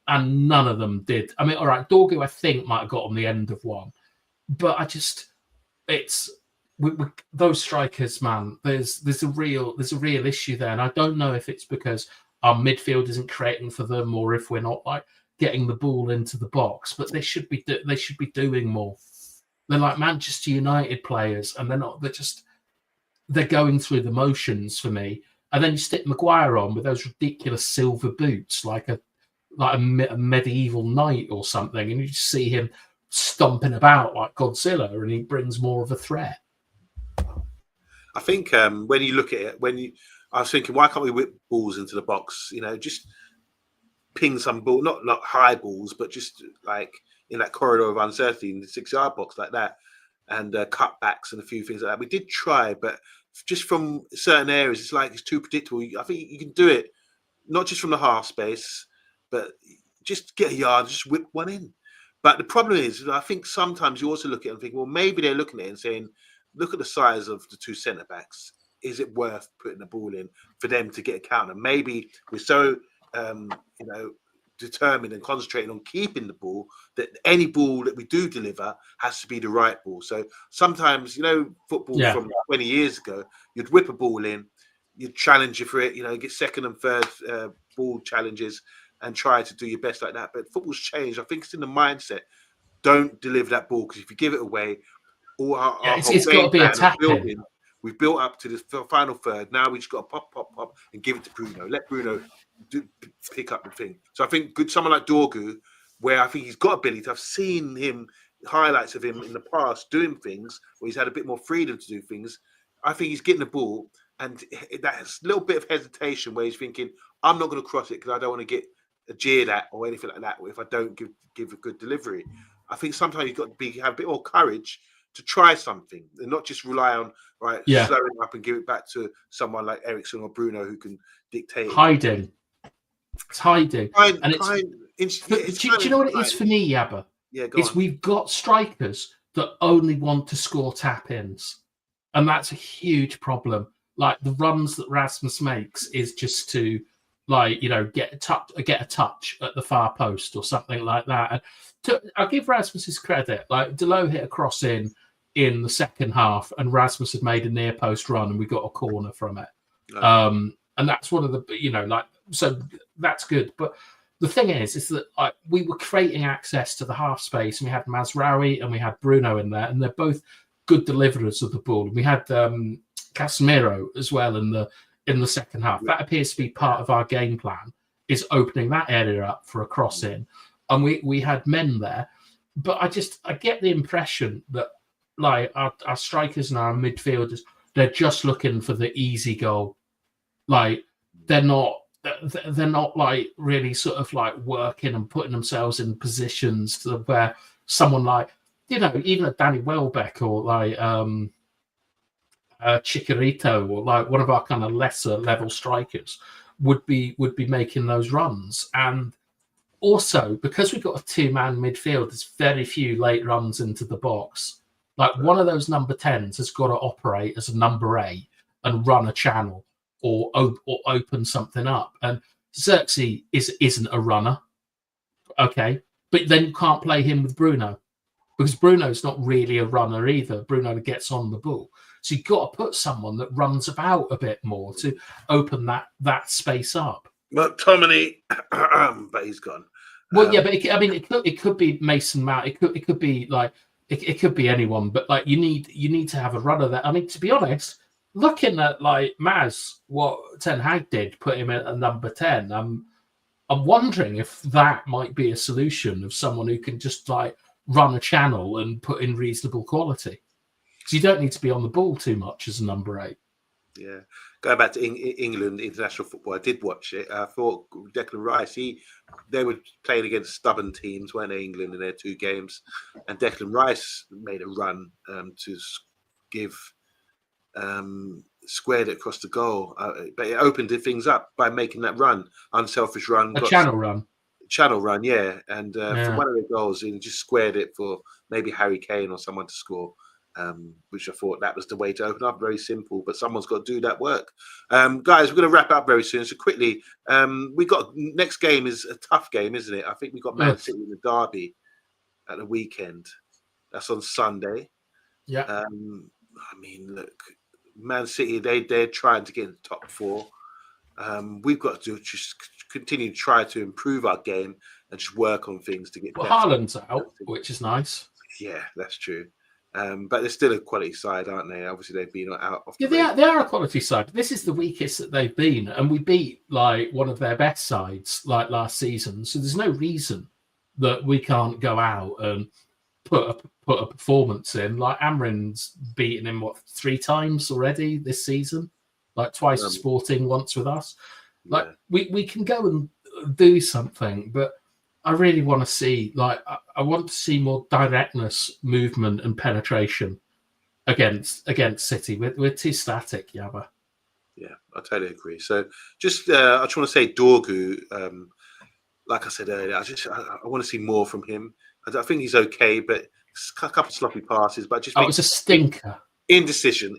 and none of them did. I mean, all right, Dorgu I think might have got on the end of one, but it's those strikers, man. There's a real issue there, and I don't know if it's because our midfield isn't creating for them, or if we're not like getting the ball into the box. But they should be doing more. They're like Manchester United players, and they're not. They're going through the motions for me. And then you stick Maguire on with those ridiculous silver boots, like a medieval knight or something, and you just see him stomping about like Godzilla, and he brings more of a threat. I think when you look at it, I was thinking, why can't we whip balls into the box? Just ping some ball, not high balls, but just like in that corridor of uncertainty in the 6-yard box like that, and cutbacks and a few things like that. We did try, but just from certain areas, it's too predictable. I think you can do it, not just from the half space, but just get a yard, just whip one in. But the problem is, I think sometimes you also look at it and think, well, maybe they're looking at it and saying, look at the size of the two centre backs. Is it worth putting the ball in for them to get a counter? Maybe we're so determined and concentrating on keeping the ball that any ball that we do deliver has to be the right ball. So sometimes, football from 20 years ago, you'd whip a ball in, you'd challenge you for it, get second and third ball challenges and try to do your best like that. But football's changed. I think it's in the mindset. Don't deliver that ball, because if you give it away, all our it's got to be attacking. We've built up to this final third. Now we just got to pop, and give it to Bruno. Let Bruno pick up the thing. So I think someone like Dorgu, where I think he's got ability. I've seen highlights of him in the past doing things where he's had a bit more freedom to do things. I think he's getting the ball, and that little bit of hesitation where he's thinking, I'm not going to cross it because I don't want to get jeered at or anything like that if I don't give a good delivery. I think sometimes you've got to have a bit more courage to try something and not just rely on slowing up and give it back to someone like Eriksen or Bruno who can dictate. Hiding. It's hiding. Do you know what it is for me, Yabba? Yeah, we've got strikers that only want to score tap-ins. And that's a huge problem. Like the runs that Rasmus makes is just to get a touch at the far post or something like that. And I'll give Rasmus his credit. Like Delo hit a cross in the second half, and Rasmus had made a near post run, and we got a corner from it. And that's one of the so that's good. But the thing is that we were creating access to the half space, and we had Mazraoui and we had Bruno in there, and they're both good deliverers of the ball. And we had Casemiro as well in the second half. That appears to be part of our game plan, is opening that area up for a cross in. And we had men there. But I get the impression that our strikers and our midfielders, they're just looking for the easy goal. Like they're not like really sort of like working and putting themselves in positions to where someone like, even a Danny Welbeck or like Chicharito or like one of our kind of lesser level strikers would be making those runs. And also, because we've got a two-man midfield, there's very few late runs into the box. Like one of those number 10s has got to operate as a number 8 and run a channel or open something up. And Xerxes isn't a runner, okay? But then you can't play him with Bruno, because Bruno's not really a runner either. Bruno gets on the ball. So you've got to put someone that runs about a bit more to open that space up. Well, Tomini, but he's gone. Well, yeah, but it could be Mason Mount. It could be like it could be anyone. But like you need to have a runner there. I mean, to be honest, looking at like Maz, what Ten Hag did, put him at a number 10. I'm wondering if that might be a solution of someone who can just like run a channel and put in reasonable quality. Because you don't need to be on the ball too much as a number 8. Yeah. Going back to England international football, I did watch it. I thought Declan Rice, they were playing against stubborn teams, weren't they, England, in their 2 games. And Declan Rice made a run to give, squared it across the goal. But it opened things up by making that run, unselfish run. Channel run, yeah. And for one of the goals, he just squared it for maybe Harry Kane or someone to score. which I thought that was the way to open up. Very simple, but someone's got to do that work. Guys, we're going to wrap up very soon. So quickly, we got next game is a tough game, isn't it? I think we got Man City in the derby at the weekend. That's on Sunday. Yeah. I mean, look, Man City, they're trying to get in the top 4. We've got to just continue to try to improve our game and just work on things to get better. Haaland's out, which is nice. Yeah, that's true. But they're still a quality side, aren't they? Obviously, they've been out of they are a quality side. This is the weakest that they've been, and we beat like one of their best sides like last season. So there's no reason that we can't go out and put a performance in. Like Amrin's beaten him 3 times already this season, like twice with Sporting, once with us. Like we can go and do something, but I really want to see, like, I want to see more directness, movement, and penetration against City. We're too static, Yabba. Yeah, I totally agree. So, just I just want to say, Dorgu. Like I said earlier, I want to see more from him. I think he's okay, but a couple of sloppy passes. But just it was a stinker. Indecision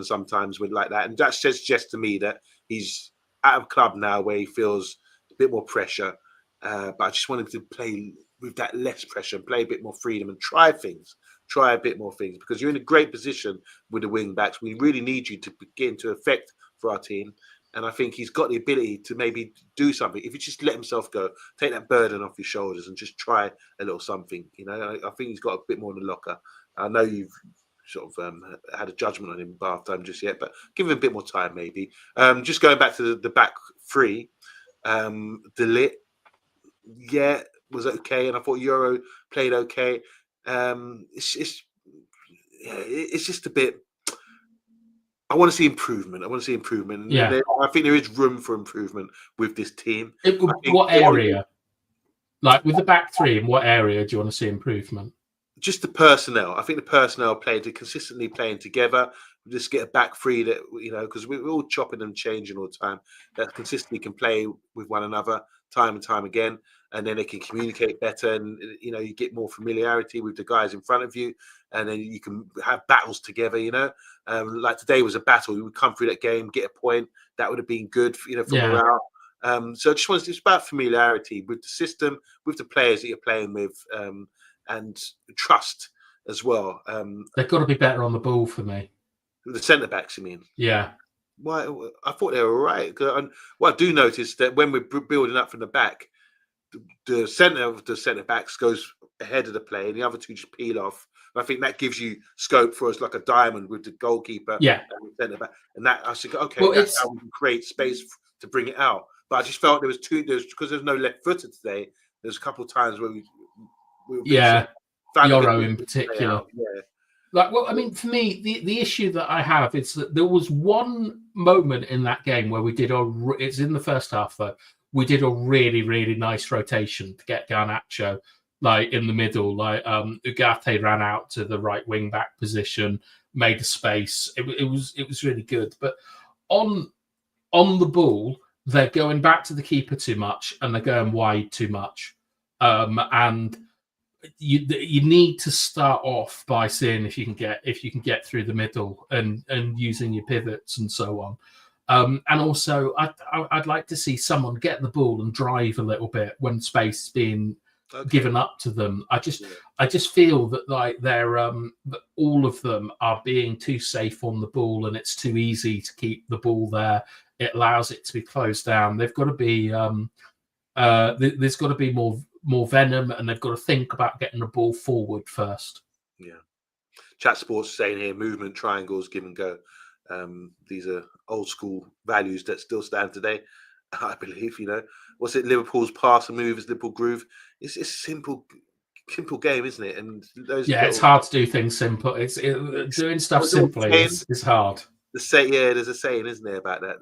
sometimes with like that, and that suggests to me that he's out of club now, where he feels a bit more pressure. But I just wanted to play with that less pressure, play a bit more freedom, and try a bit more things, because you're in a great position with the wing backs. We really need you to get into effect for our team, and I think he's got the ability to maybe do something. If you just let himself go, take that burden off your shoulders, and just try a little something. You know, I think he's got a bit more in the locker. I know you've sort of had a judgment on him half time just yet, but give him a bit more time, maybe. Just going back to the back 3, De Ligt. Yeah, was okay, and I thought Euro played okay. It's just a bit. I want to see improvement. Yeah, I think there is room for improvement with this team. What area? Like with the back 3, in what area do you want to see improvement? Just the personnel. I think the personnel consistently playing together. Just get a back 3 that, you know, because we're all chopping and changing all the time, that consistently can play with one another time and time again, and then they can communicate better, and you know, you get more familiarity with the guys in front of you, and then you can have battles together. You know, like today was a battle. We would come through that game, get a point. That would have been good, you know, for morale. So I just want to. It's about familiarity with the system, with the players that you're playing with, and trust as well. They've got to be better on the ball for me. The centre backs, you mean? Yeah. Well, I thought they were all right. What I do notice that when we're building up from the back, the centre of the centre backs goes ahead of the play, and the other 2 just peel off. And I think that gives you scope for us, like a diamond with the goalkeeper. And the centre back, and that I think, okay, that's how we can create space to bring it out. But I just felt because there's no left footer today. There's a couple of times where we Euro in particular. Yeah. Like, well, I mean, for me, the issue that I have is that there was one moment in that game where we did it's in the first half, though. We did a really, really nice rotation to get Garnacho, like, in the middle. Like, Ugarte ran out to the right wing back position, made a space. It was really good. But on the ball, they're going back to the keeper too much, and they're going wide too much. And you need to start off by seeing if you can get through the middle and using your pivots and so on. And also, I'd like to see someone get the ball and drive a little bit when space is being given up to them. I just feel that like they're that all of them are being too safe on the ball, and it's too easy to keep the ball there. It allows it to be closed down. They've got to be there's got to be more venom, and they've got to think about getting the ball forward first. Yeah. Chat Sports saying here, movement, triangles, give and go. These are old school values that still stand today, I believe. You know, what's it? Liverpool's pass and move is Liverpool groove. It's a simple game, isn't it? And it's hard to do things simple. Doing stuff simply is hard. There's a saying, isn't there, about that?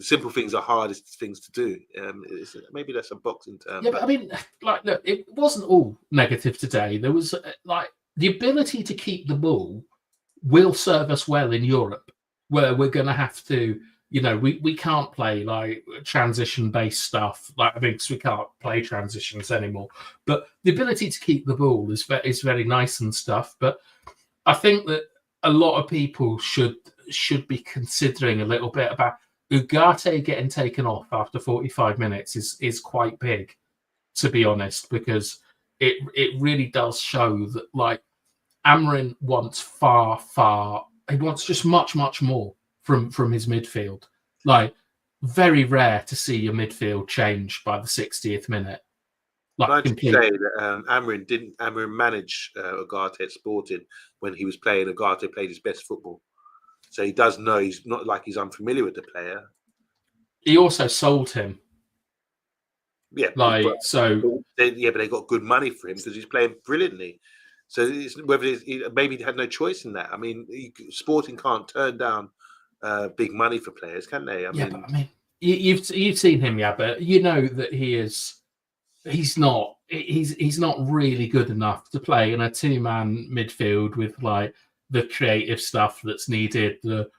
Simple things are hardest things to do. Maybe that's a boxing term. Yeah, but I mean, like, look, it wasn't all negative today. There was like the ability to keep the ball will serve us well in Europe, where we're going to have to you know, we can't play like transition based stuff, like, I mean, because we can't play transitions anymore. But the ability to keep the ball is very nice and stuff. But I think that a lot of people should be considering a little bit about Ugarte getting taken off after 45 minutes is quite big, to be honest, because it really does show that, like, Amorim wants he wants just much more from his midfield. Like, very rare to see your midfield change by the 60th minute. Can I Like, just completely. say that Amorim manage Ugarte at Sporting when he was playing. Ugarte played his best football, so he does know. He's not like he's unfamiliar with the player. He also sold him. Yeah, Like, but they got good money for him because he's playing brilliantly. So maybe he had no choice in that. I mean, Sporting can't turn down big money for players, can they? But I mean, you've seen him, but you know that he's not really good enough to play in a two-man midfield with, like, the creative stuff that's needed, the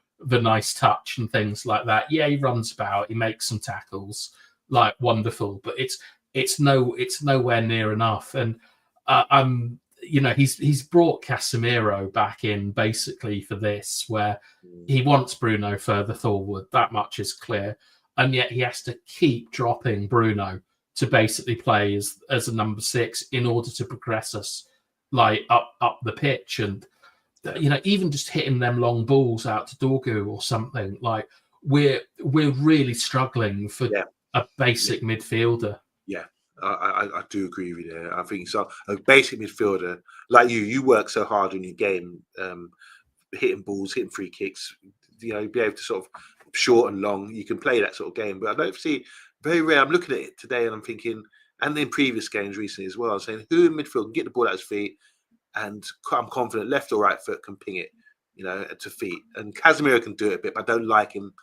nice touch and things like that. Yeah, he runs about, he makes some tackles, like, wonderful, but it's nowhere near enough. And you know, he's brought Casemiro back in basically for this, where he wants Bruno further forward. That much is clear, and yet he has to keep dropping Bruno to basically play as a number 6 in order to progress us, like, up the pitch. And you know, even just hitting them long balls out to Dorgu or something, like, we're really struggling for a basic midfielder. Yeah, I do agree with you. I think so. A basic midfielder like you work so hard in your game, hitting balls, hitting free kicks. You know, be able to sort of short and long. You can play that sort of game, but I don't see very rare. I'm looking at it today and I'm thinking, and in previous games recently as well, I'm saying who in midfield can get the ball at his feet, and I'm confident left or right foot can ping it, you know, to feet. And Casemiro can do it a bit, but I don't like him.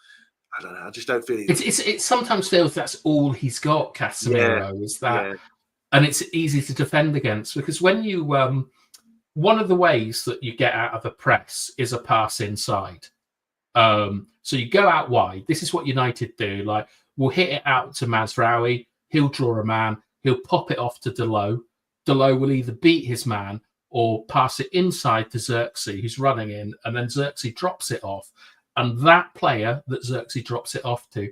I don't know. I just don't feel it sometimes feels that's all he's got. Casemiro is that, and it's easy to defend against, because when you one of the ways that you get out of a press is a pass inside. So you go out wide. This is what United do. Like, we'll hit it out to Mazraoui. He'll draw a man. He'll pop it off to Delo. Delo will either beat his man or pass it inside to Xerxes, who's running in, and then Xerxes drops it off. And that player that Xerxes drops it off to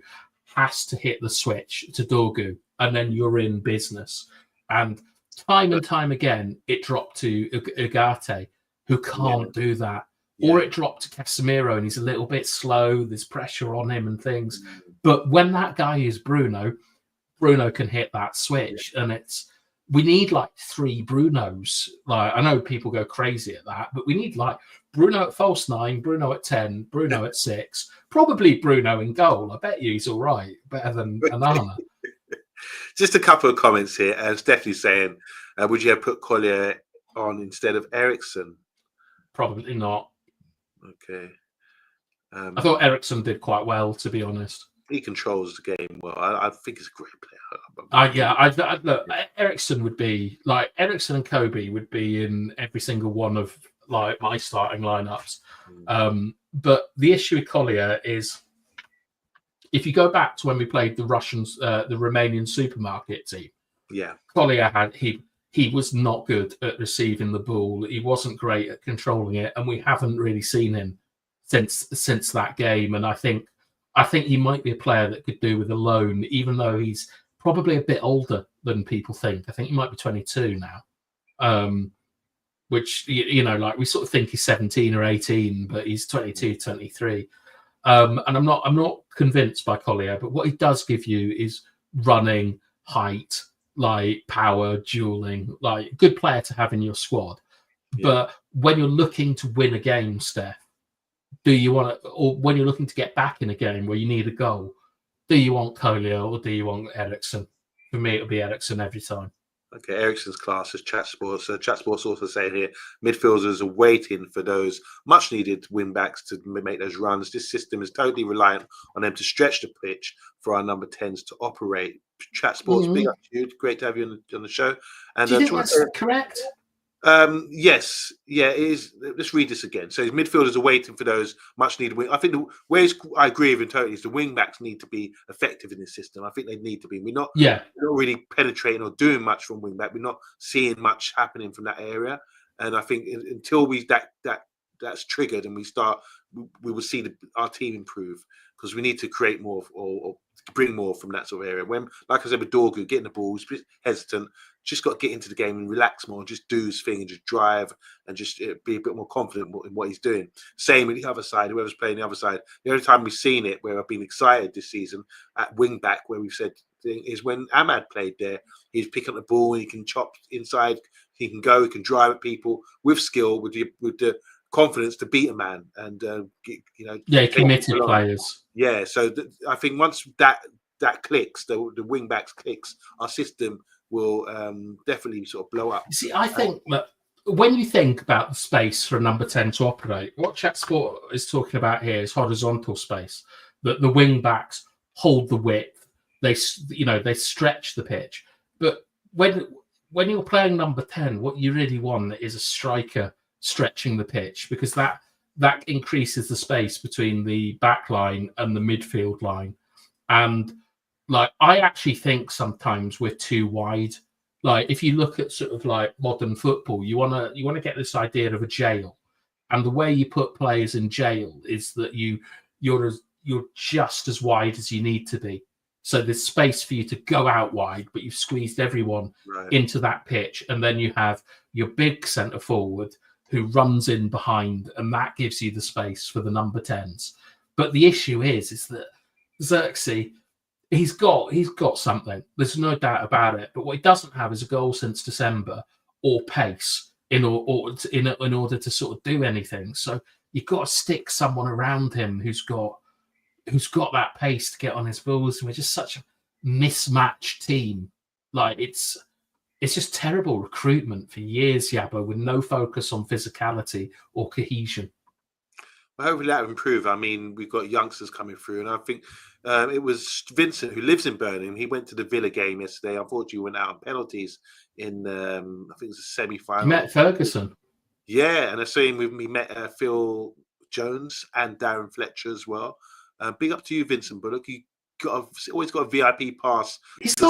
has to hit the switch to Dorgu, and then you're in business. And time and time again, it dropped to Ugarte, who can't do that. Or it dropped to Casemiro, and he's a little bit slow. There's pressure on him and things. But when that guy is Bruno can hit that switch. And we need like 3 Brunos. Like, I know people go crazy at that, but we need like Bruno at false 9, Bruno at 10, Bruno at 6, probably Bruno in goal. I bet you he's all right, better than Anana. Just a couple of comments here. Stephanie saying, would you have put Collier on instead of Ericsson? Probably not. Okay. I thought Ericsson did quite well, to be honest. He controls the game well. I think he's a great player. Look, Ericsson would be like Ericsson and Kobe would be in every single one of like my starting lineups. But the issue with Collier is, if you go back to when we played the Romanian supermarket team, Collier he was not good at receiving the ball. He wasn't great at controlling it, and we haven't really seen him since that game. And I think he might be a player that could do with a loan, even though he's probably a bit older than people think. I think he might be 22 now, which, you know, like we sort of think he's 17 or 18, but he's 22, 23. And I'm not convinced by Collier, but what he does give you is running, height, like power, dueling, like good player to have in your squad. But when you're looking to win a game, Steph, do you want to, or when you're looking to get back in a game where you need a goal, do you want Collier or do you want Ericsson? For me, it'll be Ericsson every time. Okay, Ericsson's class is Chat Sports. Chat Sports also saying here, midfielders are waiting for those much-needed win-backs to make those runs. This system is totally reliant on them to stretch the pitch for our number 10s to operate. Chat Sports, big up to you. Great to have you on the show. And do you think that's correct? Yes, yeah, it is. Let's read this again. So his midfielders are waiting for those much needed wing. I think I agree with him totally, is the wing backs need to be effective in this system. I think they need to be. We're not really penetrating or doing much from wing back. We're not seeing much happening from that area. And I think until that's triggered and we will see our team improve, because we need to create more or bring more from that sort of area. When, like I said, with Dorgu getting the ball, he's a bit hesitant. Just got to get into the game and relax more, and just do his thing and just drive and just be a bit more confident in what he's doing. Same with the other side, whoever's playing the other side. The only time we've seen it where I've been excited this season at wing back, where we've said is when Ahmad played there. He's picking up the ball and he can chop inside. He can go. He can drive at people with skill, with the confidence to beat a man, and committed players. Yeah, so I think once that clicks, the wing backs clicks, our system will definitely sort of blow up. See, I think that when you think about the space for a number 10 to operate, what Chat Sport is talking about here is horizontal space. That the wing backs hold the width, they stretch the pitch. But when you're playing number 10, what you really want is a striker stretching the pitch, because that increases the space between the back line and the midfield line. And like, I actually think sometimes we're too wide. Like, if you look at sort of like modern football, you wanna get this idea of a jail, and the way you put players in jail is that you're just as wide as you need to be. So there's space for you to go out wide, but you've squeezed everyone into that pitch, and then you have your big centre forward who runs in behind, and that gives you the space for the number 10s. But the issue is that Xerxes, he's got something. There's no doubt about it. But what he doesn't have is a goal since December or pace in order to sort of do anything. So you've got to stick someone around him who's got that pace to get on his balls. And we're just such a mismatched team. Like, it's just terrible recruitment for years, Yabo, with no focus on physicality or cohesion. Well, hopefully that will improve. I mean, we've got youngsters coming through, and I think it was Vincent, who lives in Birmingham. He went to the Villa game yesterday. Unfortunately, went out on penalties in, I think it was a semi-final. You met Ferguson. Yeah, and I saw him. We met Phil Jones and Darren Fletcher as well. Big up to you, Vincent Bullock. You always got a VIP pass. It's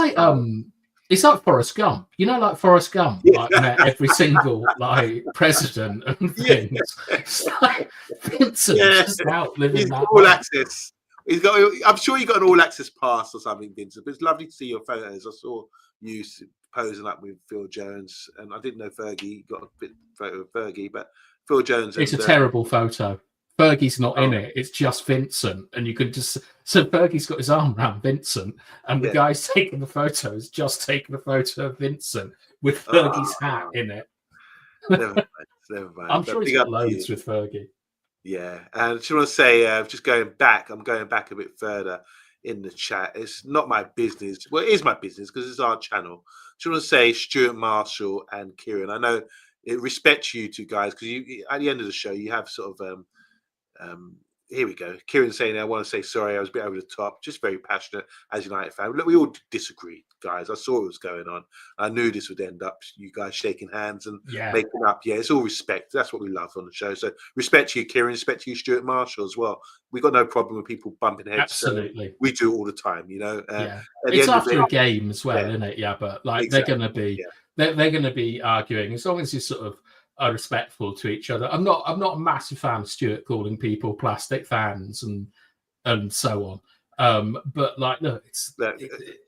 like Forrest Gump. You know, like Forrest Gump, like met every single like president and things. Yeah. It's like Vincent just out living that all access. I'm sure you got an all access pass or something, Vincent. But it's lovely to see your photos. I saw you posing up with Phil Jones, and I didn't know Fergie got a bit photo of Fergie, but Phil Jones. It's a terrible photo. Fergie's not in it. It's just Vincent, and you could just Fergie's got his arm around Vincent, and the guy's taking the photo is just taking a photo of Vincent with Fergie's hat in it. Never mind. I'm sure he's got loads with Fergie. Yeah, and I just want to say, just going back, I'm going back a bit further in the chat. It's not my business. Well, it is my business because it's our channel. I just want to say, Stuart Marshall and Kieran, I know it respects you two guys, because you at the end of the show you have sort of here we go. Kieran saying, I want to say sorry, I was a bit over the top, just very passionate as a United fan. Look, we all disagree, guys. I saw what was going on. I knew this would end up you guys shaking hands and making up. Yeah, it's all respect. That's what we love on the show. So respect to you, Kieran. Respect to you, Stuart Marshall, as well. We got no problem with people bumping heads. Absolutely. So we do it all the time, you know. It's after a game as well, isn't it? Yeah, but like exactly. They're going to be arguing, as long as you sort of are respectful to each other. I'm not a massive fan of Stuart calling people plastic fans and so on. But like, look, it's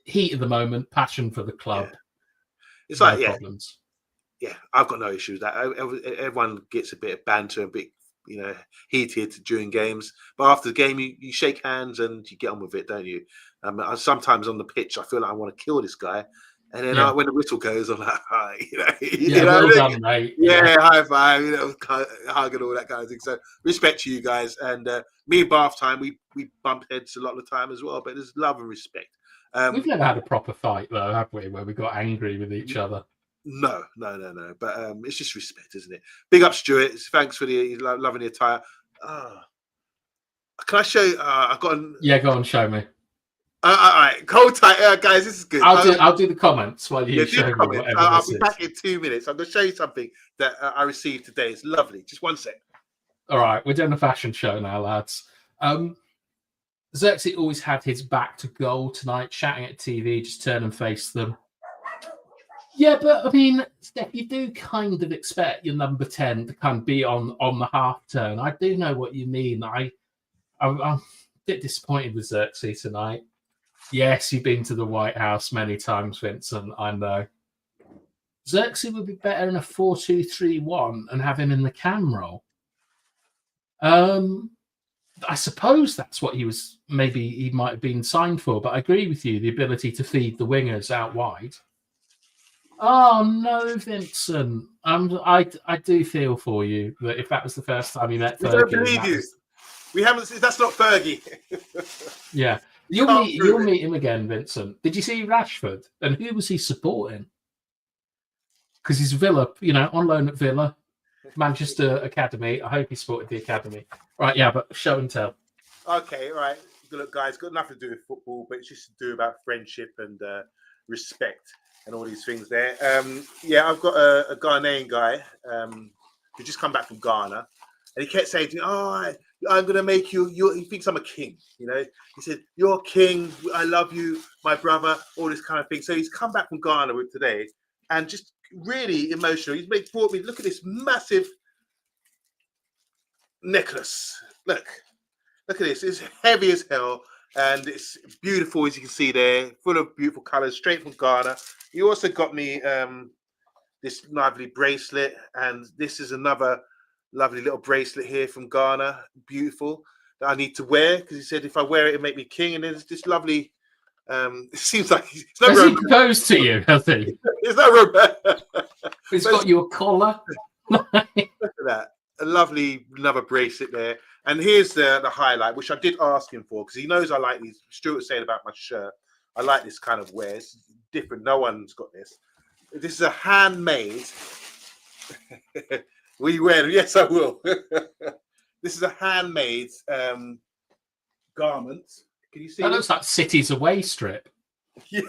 heat of the moment, passion for the club. Yeah. It's no like problems. Yeah, I've got no issues with that. Everyone gets a bit of banter, a bit heated during games, but after the game you shake hands and you get on with it, don't you? Sometimes on the pitch I feel like I want to kill this guy. And then when the whistle goes, I'm like, hi, well done, mate. Yeah, high five, hug and all that kind of thing. So respect to you guys. And me and Bath Time, we bump heads a lot of the time as well, but there's love and respect. We've never had a proper fight though, have we? Where we got angry with each other. No. But it's just respect, isn't it? Big up, Stuart. Thanks for the loving the attire. Can I show you? I got. Go on, show me. All right, hold tight, guys. This is good. I'll do the comments while you Yeah, show me comments. whatever I'll this be is. back in 2 minutes. I'm going to show you something that I received today. It's lovely. Just 1 sec. All right, we're doing a fashion show now, lads. Xerxes always had his back to goal tonight, shouting at TV, just turn and face them. Yeah, but I mean, Steph, you do kind of expect your number 10 to kind of be on the half turn. I do know what you mean. I'm a bit disappointed with Xerxes tonight. Yes, you've been to the White House many times, Vincent. I know. Xerxes would be better in a 4-2-3-1 and have him in the cam role. I suppose that's what he might have been signed for, but I agree with you, the ability to feed the wingers out wide. Oh no, Vincent. I do feel for you that if that was the first time you met We Fergie, don't believe you. We haven't. That's not Fergie. Yeah. You'll meet him again, Vincent. Did you see Rashford? And who was he supporting? Because he's Villa, on loan at Villa, Manchester Academy. I hope he supported the academy. Right, yeah, but show and tell. Okay, all right. Look, guys, got nothing to do with football, but it's just to do about friendship and respect and all these things there. Yeah, I've got a Ghanaian guy who just come back from Ghana, and he kept saying to me, "Oh, I'm going to make you." He thinks I'm a king, He said, "You're king. I love you, my brother." All this kind of thing. So he's come back from Ghana with today, and just really emotional. He's brought me. Look at this massive necklace. Look at this. It's heavy as hell, and it's beautiful, as you can see there, full of beautiful colors, straight from Ghana. He also got me this lovely bracelet, and this is another lovely little bracelet here from Ghana, beautiful, that I need to wear, because he said if I wear it, it'll make me king. And there's this lovely, it seems like it's not has he proposed to you, has he? It's not romance. He's got you a collar. Look at that. A lovely another bracelet there. And here's the highlight, which I did ask him for, because he knows I like these. Stuart was saying about my shirt. I like this kind of wear. It's different. No one's got this. This is a handmade. Will you wear it? Yes, I will. This is a handmade garment. Can you see? That looks like City's away strip. Yeah.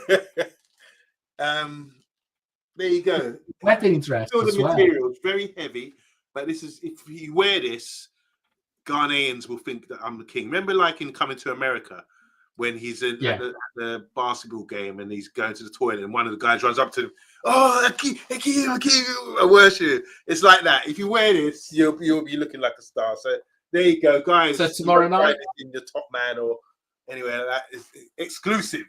There you go. Wedding dress as well. Material is very heavy, but this is, if you wear this, Ghanaians will think that I'm the king. Remember, like in Coming to America, when he's at the basketball game and he's going to the toilet, and one of the guys runs up to him, "Oh, I worship you." It's like that. If you wear this, you'll be looking like a star. So there you go, guys. So tomorrow night, in your Top Man or anywhere like that, is exclusive.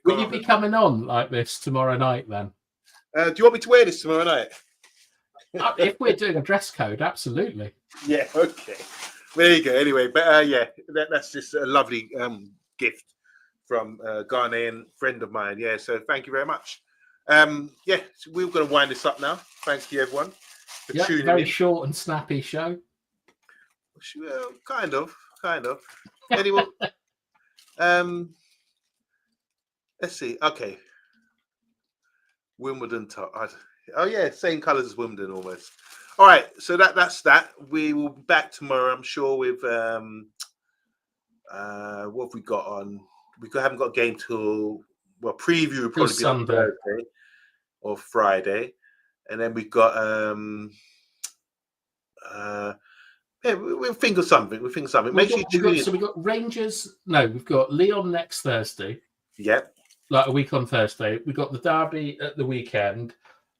Will you be coming on like this tomorrow night then? Do you want me to wear this tomorrow night? If we're doing a dress code, absolutely. Yeah, okay. There you go. Anyway, but yeah, that's just a lovely gift from a Ghanaian friend of mine. Yeah, so thank you very much. Yeah, so we're going to wind this up now. Thank you, everyone, for tuning in. Very short and snappy show. Well, kind of. Anyone? Let's see. Okay. Wimbledon top. Oh yeah, same colours as Wimbledon almost. All right, so that's that. We will be back tomorrow, I'm sure, with what have we got on? We haven't got a game till preview will probably be on Thursday or Friday, and then we've got we'll think of something. Make sure you tune in. So we've got Rangers. No, we've got Leon next Thursday. Yep. Like a week on Thursday. We've got the derby at the weekend.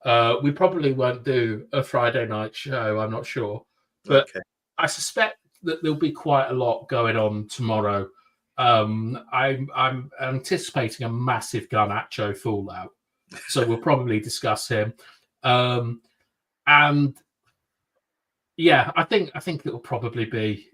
We probably won't do a Friday night show, I'm not sure. But okay. I suspect that there'll be quite a lot going on tomorrow. I'm anticipating a massive Garnacho fallout. So we'll probably discuss him. And yeah, I think it'll probably be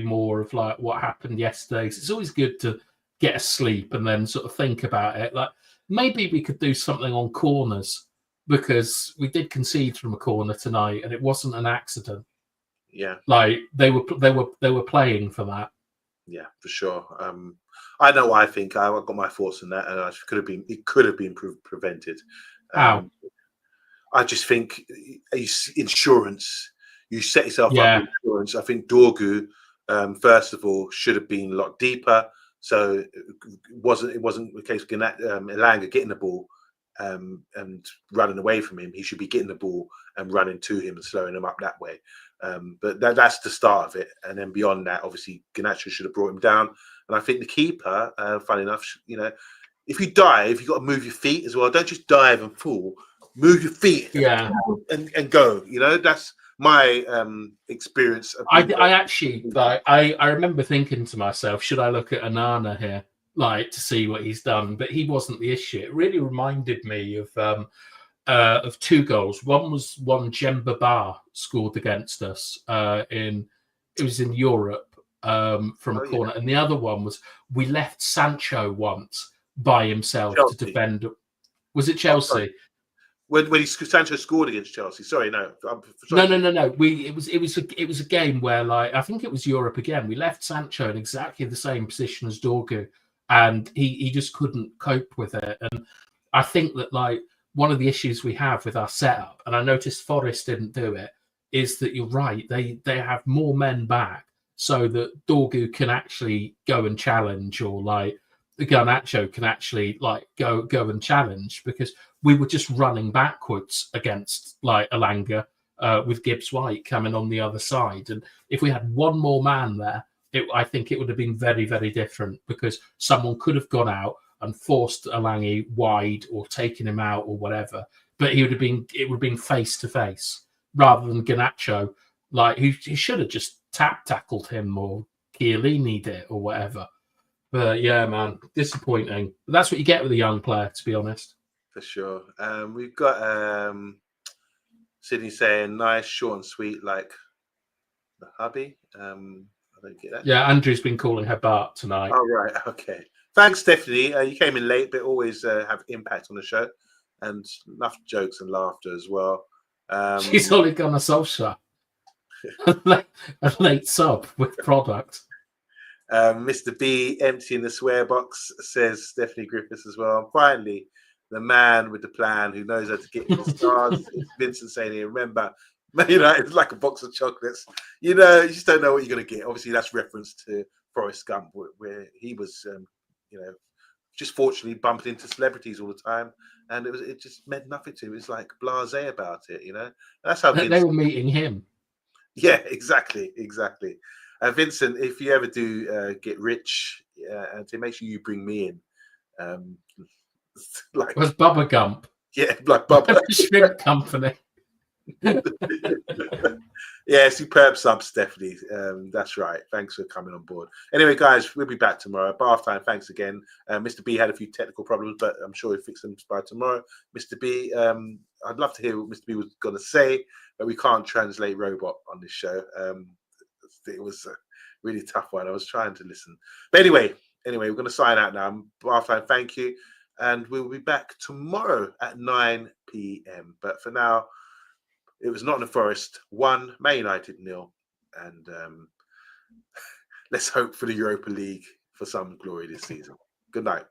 more of like what happened yesterday. It's always good to get a sleep and then sort of think about it. Like maybe we could do something on corners, because we did concede from a corner tonight and it wasn't an accident. Yeah. Like they were playing for that. Yeah, for sure. I know what I think. I've got my thoughts on that, and it could have been prevented. How? I just think insurance. You set yourself up with insurance. I think Dorgu, first of all, should have been a lot deeper. So it wasn't the case of Elanga getting the ball and running away from him. He should be getting the ball and running to him and slowing him up that way. But that's the start of it. And then beyond that, obviously, Garnacho should have brought him down. And I think the keeper, funny enough, if you dive, you've got to move your feet as well. Don't just dive and fall. Move your feet and go. That's my experience. I actually I remember thinking to myself, should I look at Onana here, to see what he's done? But he wasn't the issue. It really reminded me of two goals. One was one Jemba Ba scored against us it was in Europe from a corner, and the other one was we left Sancho once by himself to defend. Was it Chelsea? When Sancho scored against Chelsea. Sorry, no. No. It was a game where, I think it was Europe again. We left Sancho in exactly the same position as Dorgu, and he just couldn't cope with it. And I think that one of the issues we have with our setup, and I noticed Forrest didn't do it, is that you're right. They have more men back so that Dorgu can actually go and challenge, or the Garnacho can actually go and challenge, because we were just running backwards against Elanga with Gibbs White coming on the other side. And if we had one more man there, I think it would have been very, very different, because someone could have gone out and forced Elanga wide or taken him out or whatever. But it would have been face to face rather than Garnacho, he should have just tackled him, or Chiellini did or whatever. But yeah, man, disappointing. But that's what you get with a young player, to be honest. For sure. We've got Sydney saying nice, short and sweet, like the hubby. I don't get that. Yeah, Andrew's been calling her Bart tonight. Oh, right. Okay. Thanks, Stephanie. You came in late, but always have impact on the show, and enough jokes and laughter as well. She's only gone a Solskjaer. A late sub with product. Mr. B emptying the swear box, says Stephanie Griffiths as well. And finally, the man with the plan who knows how to get to the stars. It's Vincent saying here, remember, it's like a box of chocolates. You just don't know what you're going to get. Obviously, that's reference to Forrest Gump, where he was, just fortunately bumping into celebrities all the time. And it just meant nothing to him. It was like blasé about it, That's how they were meeting him. Yeah, exactly. Vincent, if you ever do get rich, to make sure you bring me in. It was Bubba Gump. Yeah, like Bubba. Shrimp Company. Yeah, superb sub, Stephanie. That's right. Thanks for coming on board. Anyway, guys, we'll be back tomorrow. Bath time. Thanks again. Mr. B had a few technical problems, but I'm sure he'll fix them by tomorrow. Mr. B, I'd love to hear what Mr. B was going to say, but we can't translate robot on this show. It was a really tough one. I was trying to listen. But anyway, we're going to sign out now. Bath time. Thank you. And we'll be back tomorrow at 9 p.m. But for now, it was Notts Forrest 1, Man United 0. And let's hope for the Europa League for some glory this season. Good night.